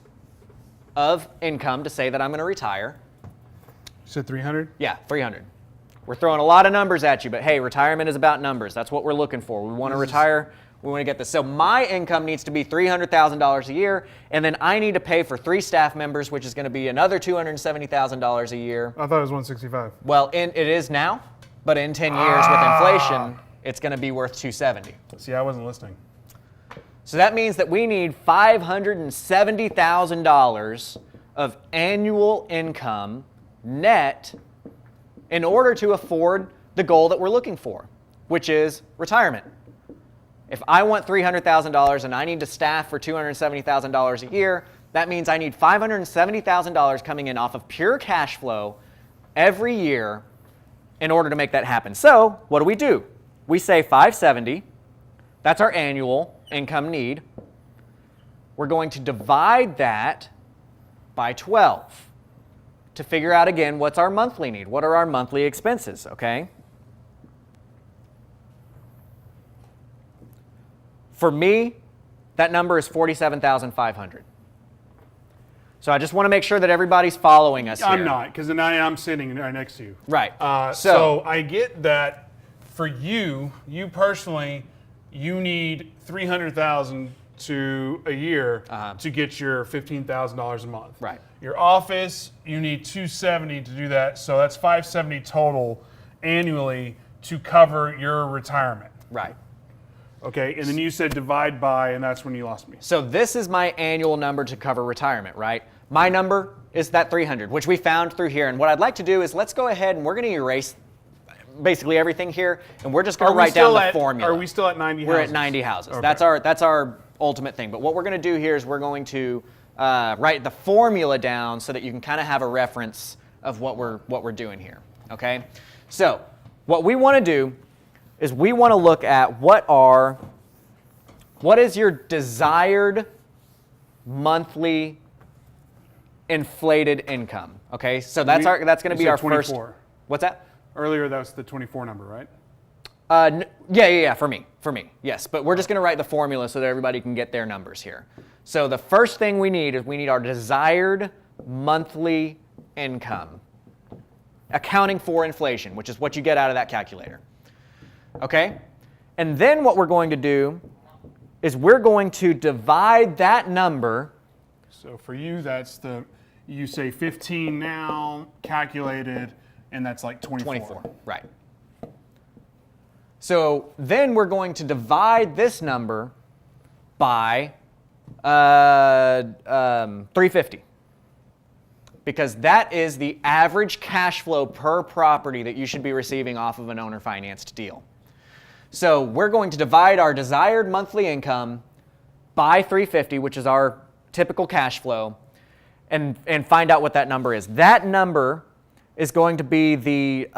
of income to say that I'm going to retire. You said 300? Yeah, 300. We're throwing a lot of numbers at you, but hey, retirement is about numbers. That's what we're looking for. We want to retire. We want to get this. So my income needs to be $300,000 a year, and then I need to pay for 3 staff members, which is going to be another $270,000 a year. I thought it was 165. Well, it is now, but in 10 years with inflation, it's going to be worth $270. See, I wasn't listening. So that means that we need $570,000 of annual income net in order to afford the goal that we're looking for, which is retirement. If I want $300,000 and I need to staff for $270,000 a year, that means I need $570,000 coming in off of pure cash flow every year in order to make that happen. So what do? We say 570, that's our annual income need. We're going to divide that by 12 to figure out again what's our monthly need. What are our monthly expenses, okay? For me, that number is $47,500. So I just want to make sure that everybody's following us here. I'm not, because I'm sitting right next to you. Right. So I get that for you personally, you need $300,000 to a year to get your $15,000 a month. Right. Your office, you need $270 to do that, so that's $570 total annually to cover your retirement. Right. Okay, and then you said divide by, and that's when you lost me. So this is my annual number to cover retirement, right? My number is that 300, which we found through here. And what I'd like to do is let's go ahead and we're going to erase basically everything here, and we're just going to write down the formula. Are we still at 90 houses? We're at 90 houses. Okay. That's our ultimate thing. But what we're going to do here is we're going to write the formula down so that you can kind of have a reference of what we're doing here. Okay. So what we want to do is we want to look at what is your desired monthly inflated income. Okay. So that's going to be our 24. first. What's that? Earlier, that was the 24 number, right? Yeah, for me, yes. But we're just going to write the formula so that everybody can get their numbers here. So the first thing we need is we need our desired monthly income, accounting for inflation, which is what you get out of that calculator. Okay? And then what we're going to do is we're going to divide that number. So for you, you say 15 now, calculated, and that's like 24. Right. So then we're going to divide this number by 350, because that is the average cash flow per property that you should be receiving off of an owner-financed deal. So we're going to divide our desired monthly income by 350, which is our typical cash flow, and find out what that number is. That number is going to be the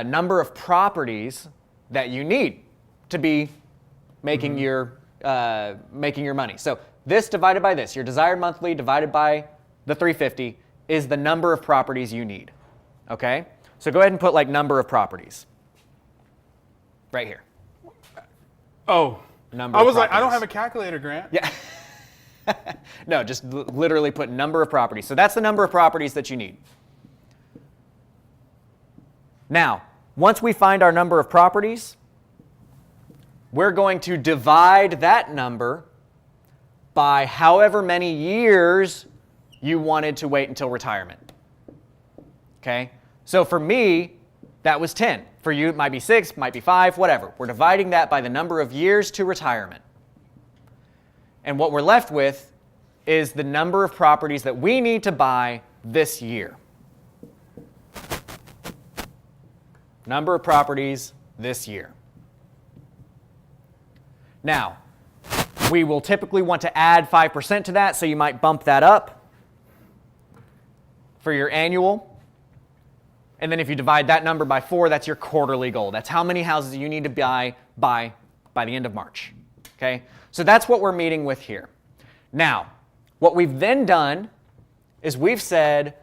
number of properties that you need to be making your money. So this divided by this, your desired monthly divided by the 350 is the number of properties you need. Okay? So go ahead and put like number of properties right here. Oh, Number I of was like, I don't properties. have a calculator, Grant. Yeah. No, just literally put number of properties. So that's the number of properties that you need. Now, once we find our number of properties, we're going to divide that number by however many years you wanted to wait until retirement. Okay? So for me, that was 10. For you, it might be 6, might be 5, whatever. We're dividing that by the number of years to retirement. And what we're left with is the number of properties that we need to buy this year. Number of properties this year. Now, we will typically want to add 5% to that, so you might bump that up for your annual. And then if you divide that number by 4, that's your quarterly goal. That's how many houses you need to buy by the end of March. Okay? So that's what we're meeting with here. Now, what we've then done is we've said,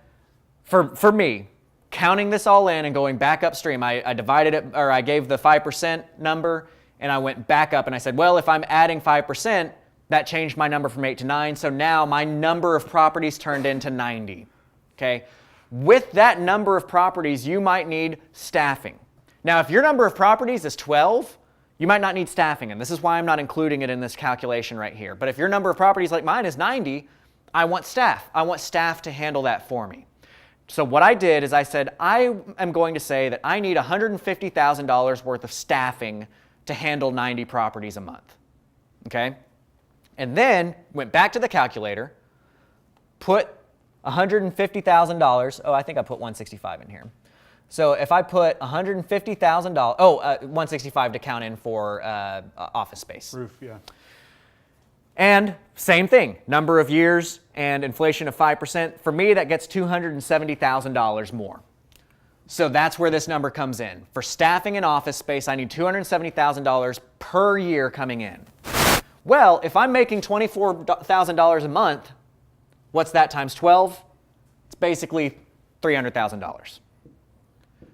for me, counting this all in and going back upstream, I divided it, or I gave the 5% number, and I went back up and I said, well, if I'm adding 5%, that changed my number from 8 to 9, so now my number of properties turned into 90. Okay? With that number of properties, you might need staffing. Now, if your number of properties is 12, you might not need staffing, and this is why I'm not including it in this calculation right here. But if your number of properties like mine is 90, I want staff. I want staff to handle that for me. So what I did is I said, I am going to say that I need $150,000 worth of staffing to handle 90 properties a month. Okay? And then went back to the calculator, put $150,000. Oh, I think I put 165 in here. So if I put $150,000, 165 to count in for office space. Roof, yeah. And same thing, number of years and inflation of 5%. For me, that gets $270,000 more. So that's where this number comes in. For staffing and office space, I need $270,000 per year coming in. Well, if I'm making $24,000 a month, what's that times 12? It's basically $300,000.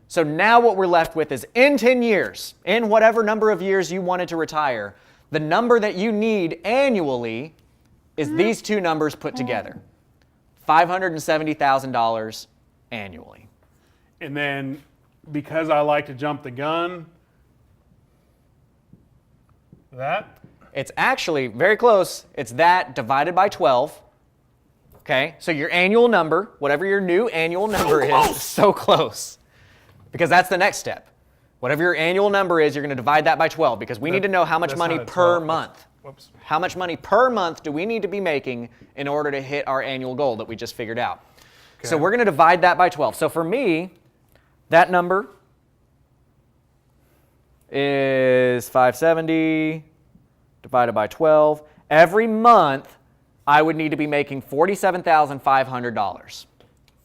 So now what we're left with is in 10 years, in whatever number of years you wanted to retire, the number that you need annually is these two numbers put together. $570,000 annually. And then, because I like to jump the gun, that? It's actually very close. It's that divided by 12. Okay, so your annual number, whatever your new annual number is, so close. Because that's the next step. Whatever your annual number is, you're going to divide that by 12 because we need to know how much That's money not a per 12. month. Whoops. How much money per month do we need to be making in order to hit our annual goal that we just figured out? So we're going to divide that by 12. So for me, that number is 570 divided by 12. Every month, I would need to be making $47,500.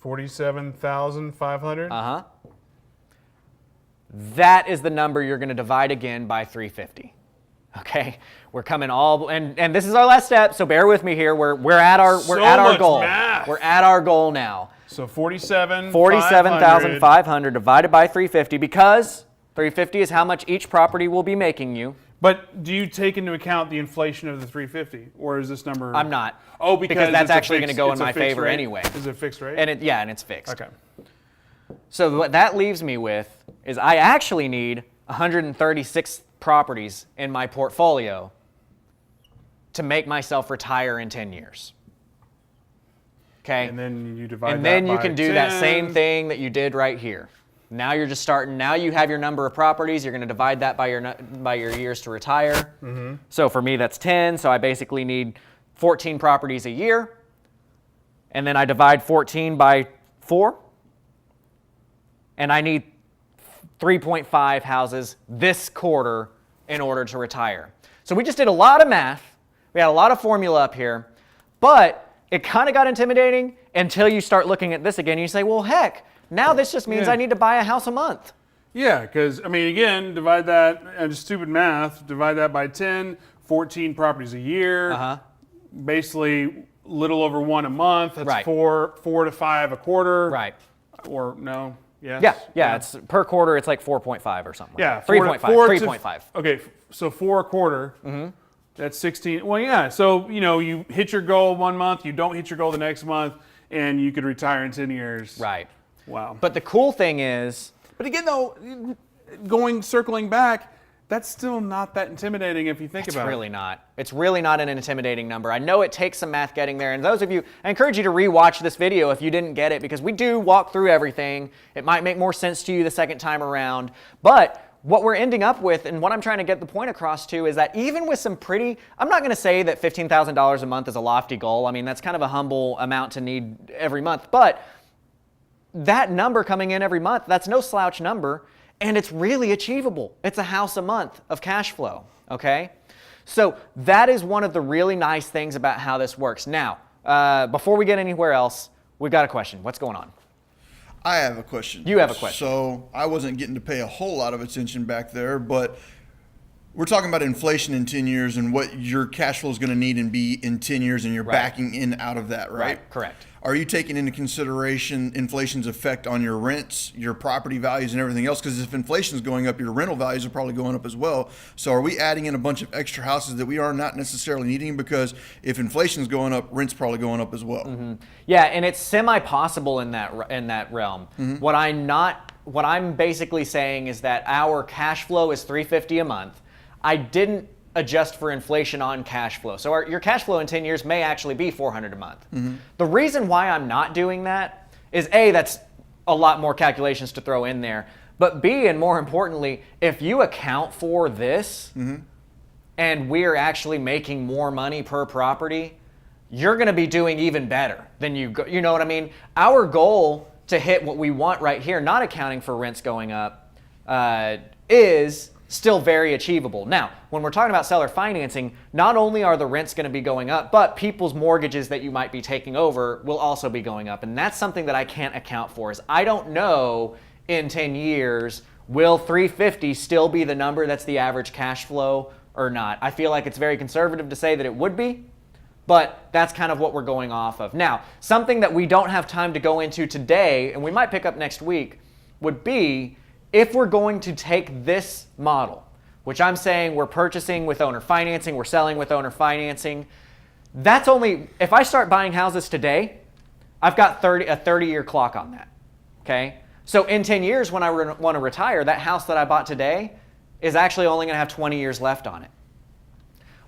$47,500? Uh-huh. That is the number you're going to divide again by 350. Okay, we're coming all, and this is our last step. So bear with me here. We're at our much goal. math. We're at our goal now. So 47,500. 47,500 divided by 350 because 350 is how much each property will be making you. But do you take into account the inflation of the 350, or is this number? I'm not. Oh, because that's it's a actually going to fixed- go in it's a my fixed favor rate? anyway. Is it a fixed rate? And it's fixed. Okay. So what that leaves me with is I actually need 136 properties in my portfolio to make myself retire in 10 years. Okay? And then you divide And that then you by can do that 10. same thing that you did right here. Now you're just starting. Now you have your number of properties. You're going to divide that by your years to retire. Mm-hmm. So for me, that's 10. So I basically need 14 properties a year. And then I divide 14 by 4. And I need 3.5 houses this quarter in order to retire. So we just did a lot of math. We had a lot of formula up here. But it kind of got intimidating until you start looking at this again and you say, well, heck, now this just means Yeah. I need to buy a house a month. Yeah, because, I mean, again, divide that, and just stupid math, divide that by 10, 14 properties a year. Uh-huh. Basically, little over one a month. That's Right. four to five a quarter. Right. Or no, yes. Yeah. It's per quarter, it's like 4.5 or something. Yeah, 3.5. 3.5. Okay, so 4 a quarter. Mm-hmm. That's 16. Well, yeah. So you hit your goal one month, you don't hit your goal the next month, and you could retire in 10 years. Right. Wow. But the cool thing is, But again, though, circling back, that's still not that intimidating if you think about it. it's really not. It's really not an intimidating number. I know it takes some math getting there. And those of you, I encourage you to rewatch this video if you didn't get it, because we do walk through everything. It might make more sense to you the second time around. But what we're ending up with, and what I'm trying to get the point across to, is that even with some pretty, I'm not going to say that $15,000 a month is a lofty goal. I mean, that's kind of a humble amount to need every month. But that number coming in every month, that's no slouch number, and it's really achievable. It's a house a month of cash flow, okay? So that is one of the really nice things about how this works. Now, before we get anywhere else, we've got a question. What's going on? I have a question. You have a question. So I wasn't getting to pay a whole lot of attention back there, but we're talking about inflation in 10 years and what your cash flow is going to need and be in 10 years, and you're Right. backing in out of that, right? Correct. Are you taking into consideration inflation's effect on your rents, your property values, and everything else? Because if inflation's going up, your rental values are probably going up as well. So are we adding in a bunch of extra houses that we are not necessarily needing? Because if inflation's going up, rent's probably going up as well. Mm-hmm. Yeah, and it's semi-possible in that realm. Mm-hmm. What I'm basically saying is that our cash flow is $350 a month. I didn't adjust for inflation on cash flow. So your cash flow in 10 years may actually be $400 a month. Mm-hmm. The reason why I'm not doing that is A, that's a lot more calculations to throw in there. But B, and more importantly, if you account for this and we're actually making more money per property, you're going to be doing even better than you know what I mean? Our goal to hit what we want right here, not accounting for rents going up, is still very achievable. Now, when we're talking about seller financing, not only are the rents going to be going up, but people's mortgages that you might be taking over will also be going up. And that's something that I can't account for. Is I don't know in 10 years, will 350 still be the number that's the average cash flow or not? I feel like it's very conservative to say that it would be, but that's kind of what we're going off of. Now, something that we don't have time to go into today, and we might pick up next week, would be if we're going to take this model, which I'm saying we're purchasing with owner financing, we're selling with owner financing, that's only, if I start buying houses today, I've got a 30-year clock on that, okay? So in 10 years when I want to retire, that house that I bought today is actually only going to have 20 years left on it.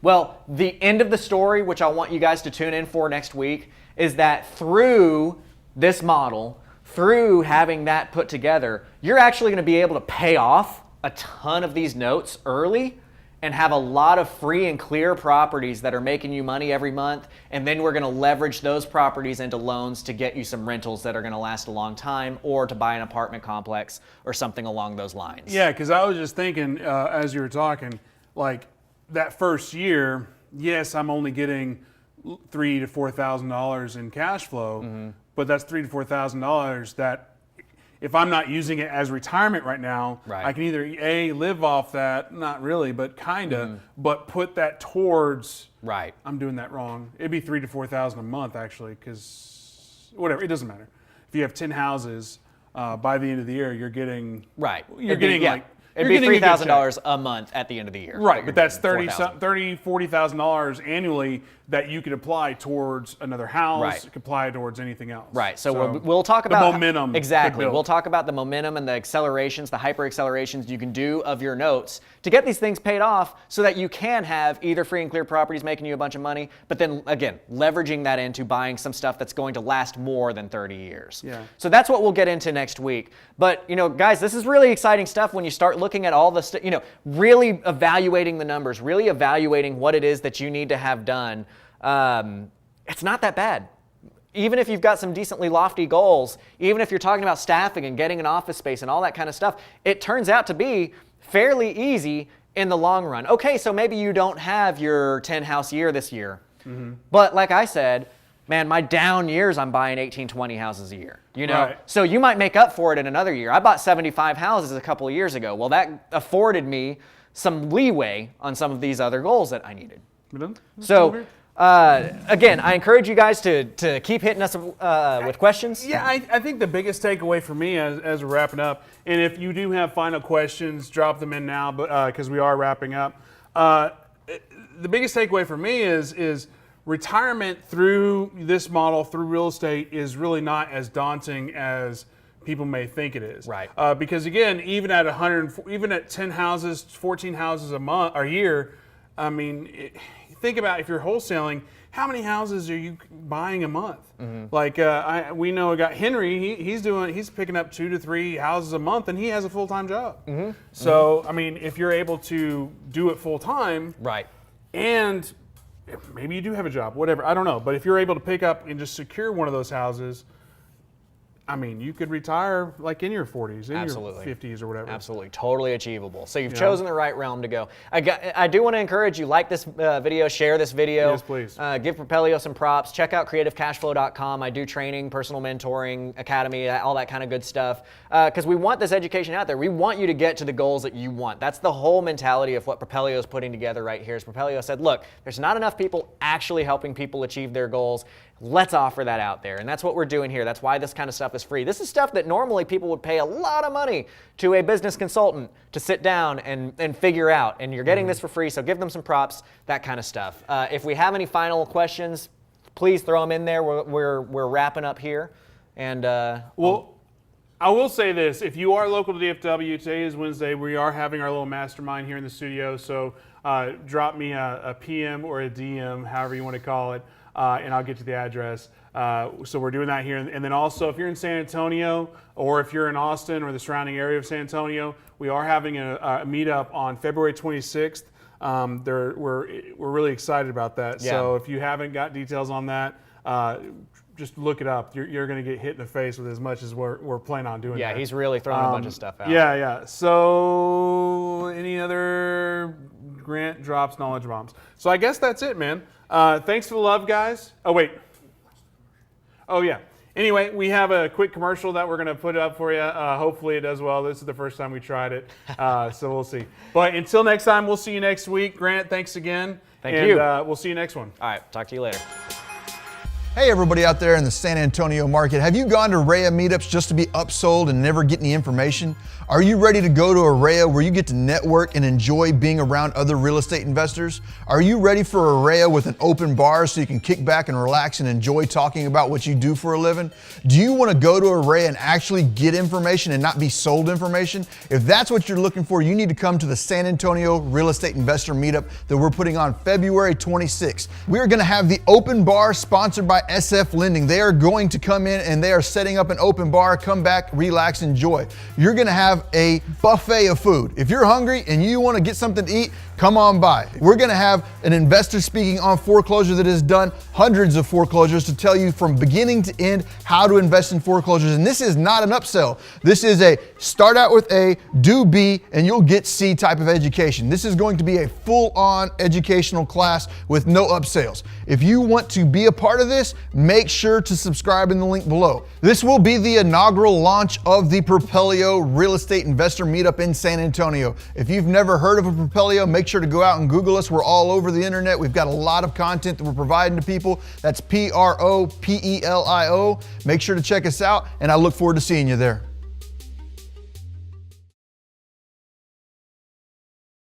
Well, the end of the story, which I want you guys to tune in for next week, is that through this model, through having that put together, you're actually going to be able to pay off a ton of these notes early and have a lot of free and clear properties that are making you money every month. And then we're going to leverage those properties into loans to get you some rentals that are going to last a long time, or to buy an apartment complex or something along those lines. Yeah, because I was just thinking as you were talking, like that first year, yes, I'm only getting $3,000 to $4,000 in cash flow, but that's $3,000 to $4,000 that if I'm not using it as retirement right now, Right. I can either A, live off that, not really, but kinda, but put that towards. Right. I'm doing that wrong. It'd be $3,000 to $4,000 a month actually, because whatever, it doesn't matter. If you have 10 houses, by the end of the year, you're getting Right. You're getting like. It'd You're be getting a good $3,000 a month at the end of the year. Right, but that's $4,000. $40,000 annually that you could apply towards another house. Right. You could apply towards anything else. Right. So we'll talk about the momentum. Exactly. to build. We'll talk about the momentum and the accelerations, the hyper accelerations you can do of your notes to get these things paid off, so that you can have either free and clear properties making you a bunch of money, but then again, leveraging that into buying some stuff that's going to last more than 30 years. Yeah. So that's what we'll get into next week. But guys, this is really exciting stuff when you start looking at all the really evaluating the numbers, really evaluating what it is that you need to have done. It's not that bad. Even if you've got some decently lofty goals, even if you're talking about staffing and getting an office space and all that kind of stuff, it turns out to be fairly easy in the long run. Okay, so maybe you don't have your 10 house year this year, but like I said, man, my down years, I'm buying 18, 20 houses a year, Right. So you might make up for it in another year. I bought 75 houses a couple of years ago. Well, that afforded me some leeway on some of these other goals that I needed. So, again, I encourage you guys to keep hitting us with questions. Yeah, I think the biggest takeaway for me as we're wrapping up, and if you do have final questions, drop them in now, because we are wrapping up. The biggest takeaway for me is retirement through this model, through real estate, is really not as daunting as people may think it is. Right. Because again, even at 10 houses, 14 houses a year, I mean, think about if you're wholesaling, how many houses are you buying a month? Like we know got Henry, he's picking up 2 to 3 houses a month, and he has a full-time job. So I mean, if you're able to do it full time, Right. and maybe you do have a job, whatever, I don't know. But if you're able to pick up and just secure one of those houses, I mean, you could retire like in your 40s, in Absolutely. your 50s or whatever. Absolutely, totally achievable. So you've chosen the right realm to go. I do want to encourage you, like this video, share this video. Yes, please. Give Propelio some props. Check out creativecashflow.com. I do training, personal mentoring, academy, all that kind of good stuff. Because we want this education out there. We want you to get to the goals that you want. That's the whole mentality of what Propelio is putting together right here. Is Propelio said, look, there's not enough people actually helping people achieve their goals. Let's offer that out there. And that's what we're doing here. That's why this kind of stuff is free. This is stuff that normally people would pay a lot of money to a business consultant to sit down and figure out. And you're getting this for free, so give them some props, that kind of stuff. If we have any final questions, please throw them in there. We're wrapping up here. And Well, I will say this. If you are local to DFW, today is Wednesday. We are having our little mastermind here in the studio. So drop me a PM or a DM, however you want to call it, and I'll get you the address. So we're doing that here. And then also, if you're in San Antonio, or if you're in Austin or the surrounding area of San Antonio, we are having a meetup on February 26th. We're really excited about that. Yeah. So if you haven't got details on that, just look it up. You're going to get hit in the face with as much as we're planning on doing. Yeah, there. he's really throwing a bunch of stuff out. Yeah. So, any other Grant drops knowledge bombs? So I guess that's it, man. Thanks for the love, guys. Oh wait. Oh yeah. Anyway, we have a quick commercial that we're going to put up for you. Hopefully it does well. This is the first time we tried it, so we'll see. But until next time, we'll see you next week. Grant, thanks again. Thank you. We'll see you next one. All right, talk to you later. Hey everybody out there in the San Antonio market, have you gone to REIA meetups just to be upsold and never get any information? Are you ready to go to a REIA where you get to network and enjoy being around other real estate investors? Are you ready for a REIA with an open bar so you can kick back and relax and enjoy talking about what you do for a living? Do you want to go to a REIA and actually get information and not be sold information? If that's what you're looking for, you need to come to the San Antonio Real Estate Investor Meetup that we're putting on February 26th. We're going to have the open bar sponsored by SF Lending. They are going to come in and they are setting up an open bar. Come back, relax, enjoy. You're going to have a buffet of food. If you're hungry and you want to get something to eat, come on by. We're going to have an investor speaking on foreclosure that has done hundreds of foreclosures to tell you from beginning to end how to invest in foreclosures. And this is not an upsell. This is a start out with A, do B, and you'll get C type of education. This is going to be a full-on educational class with no upsells. If you want to be a part of this, make sure to subscribe in the link below. This will be the inaugural launch of the Propelio Real Estate Investor Meetup in San Antonio. If you've never heard of a Propelio, make sure to go out and Google us. We're all over the internet. We've got a lot of content that we're providing to people. That's Propelio. Make sure to check us out, and I look forward to seeing you there.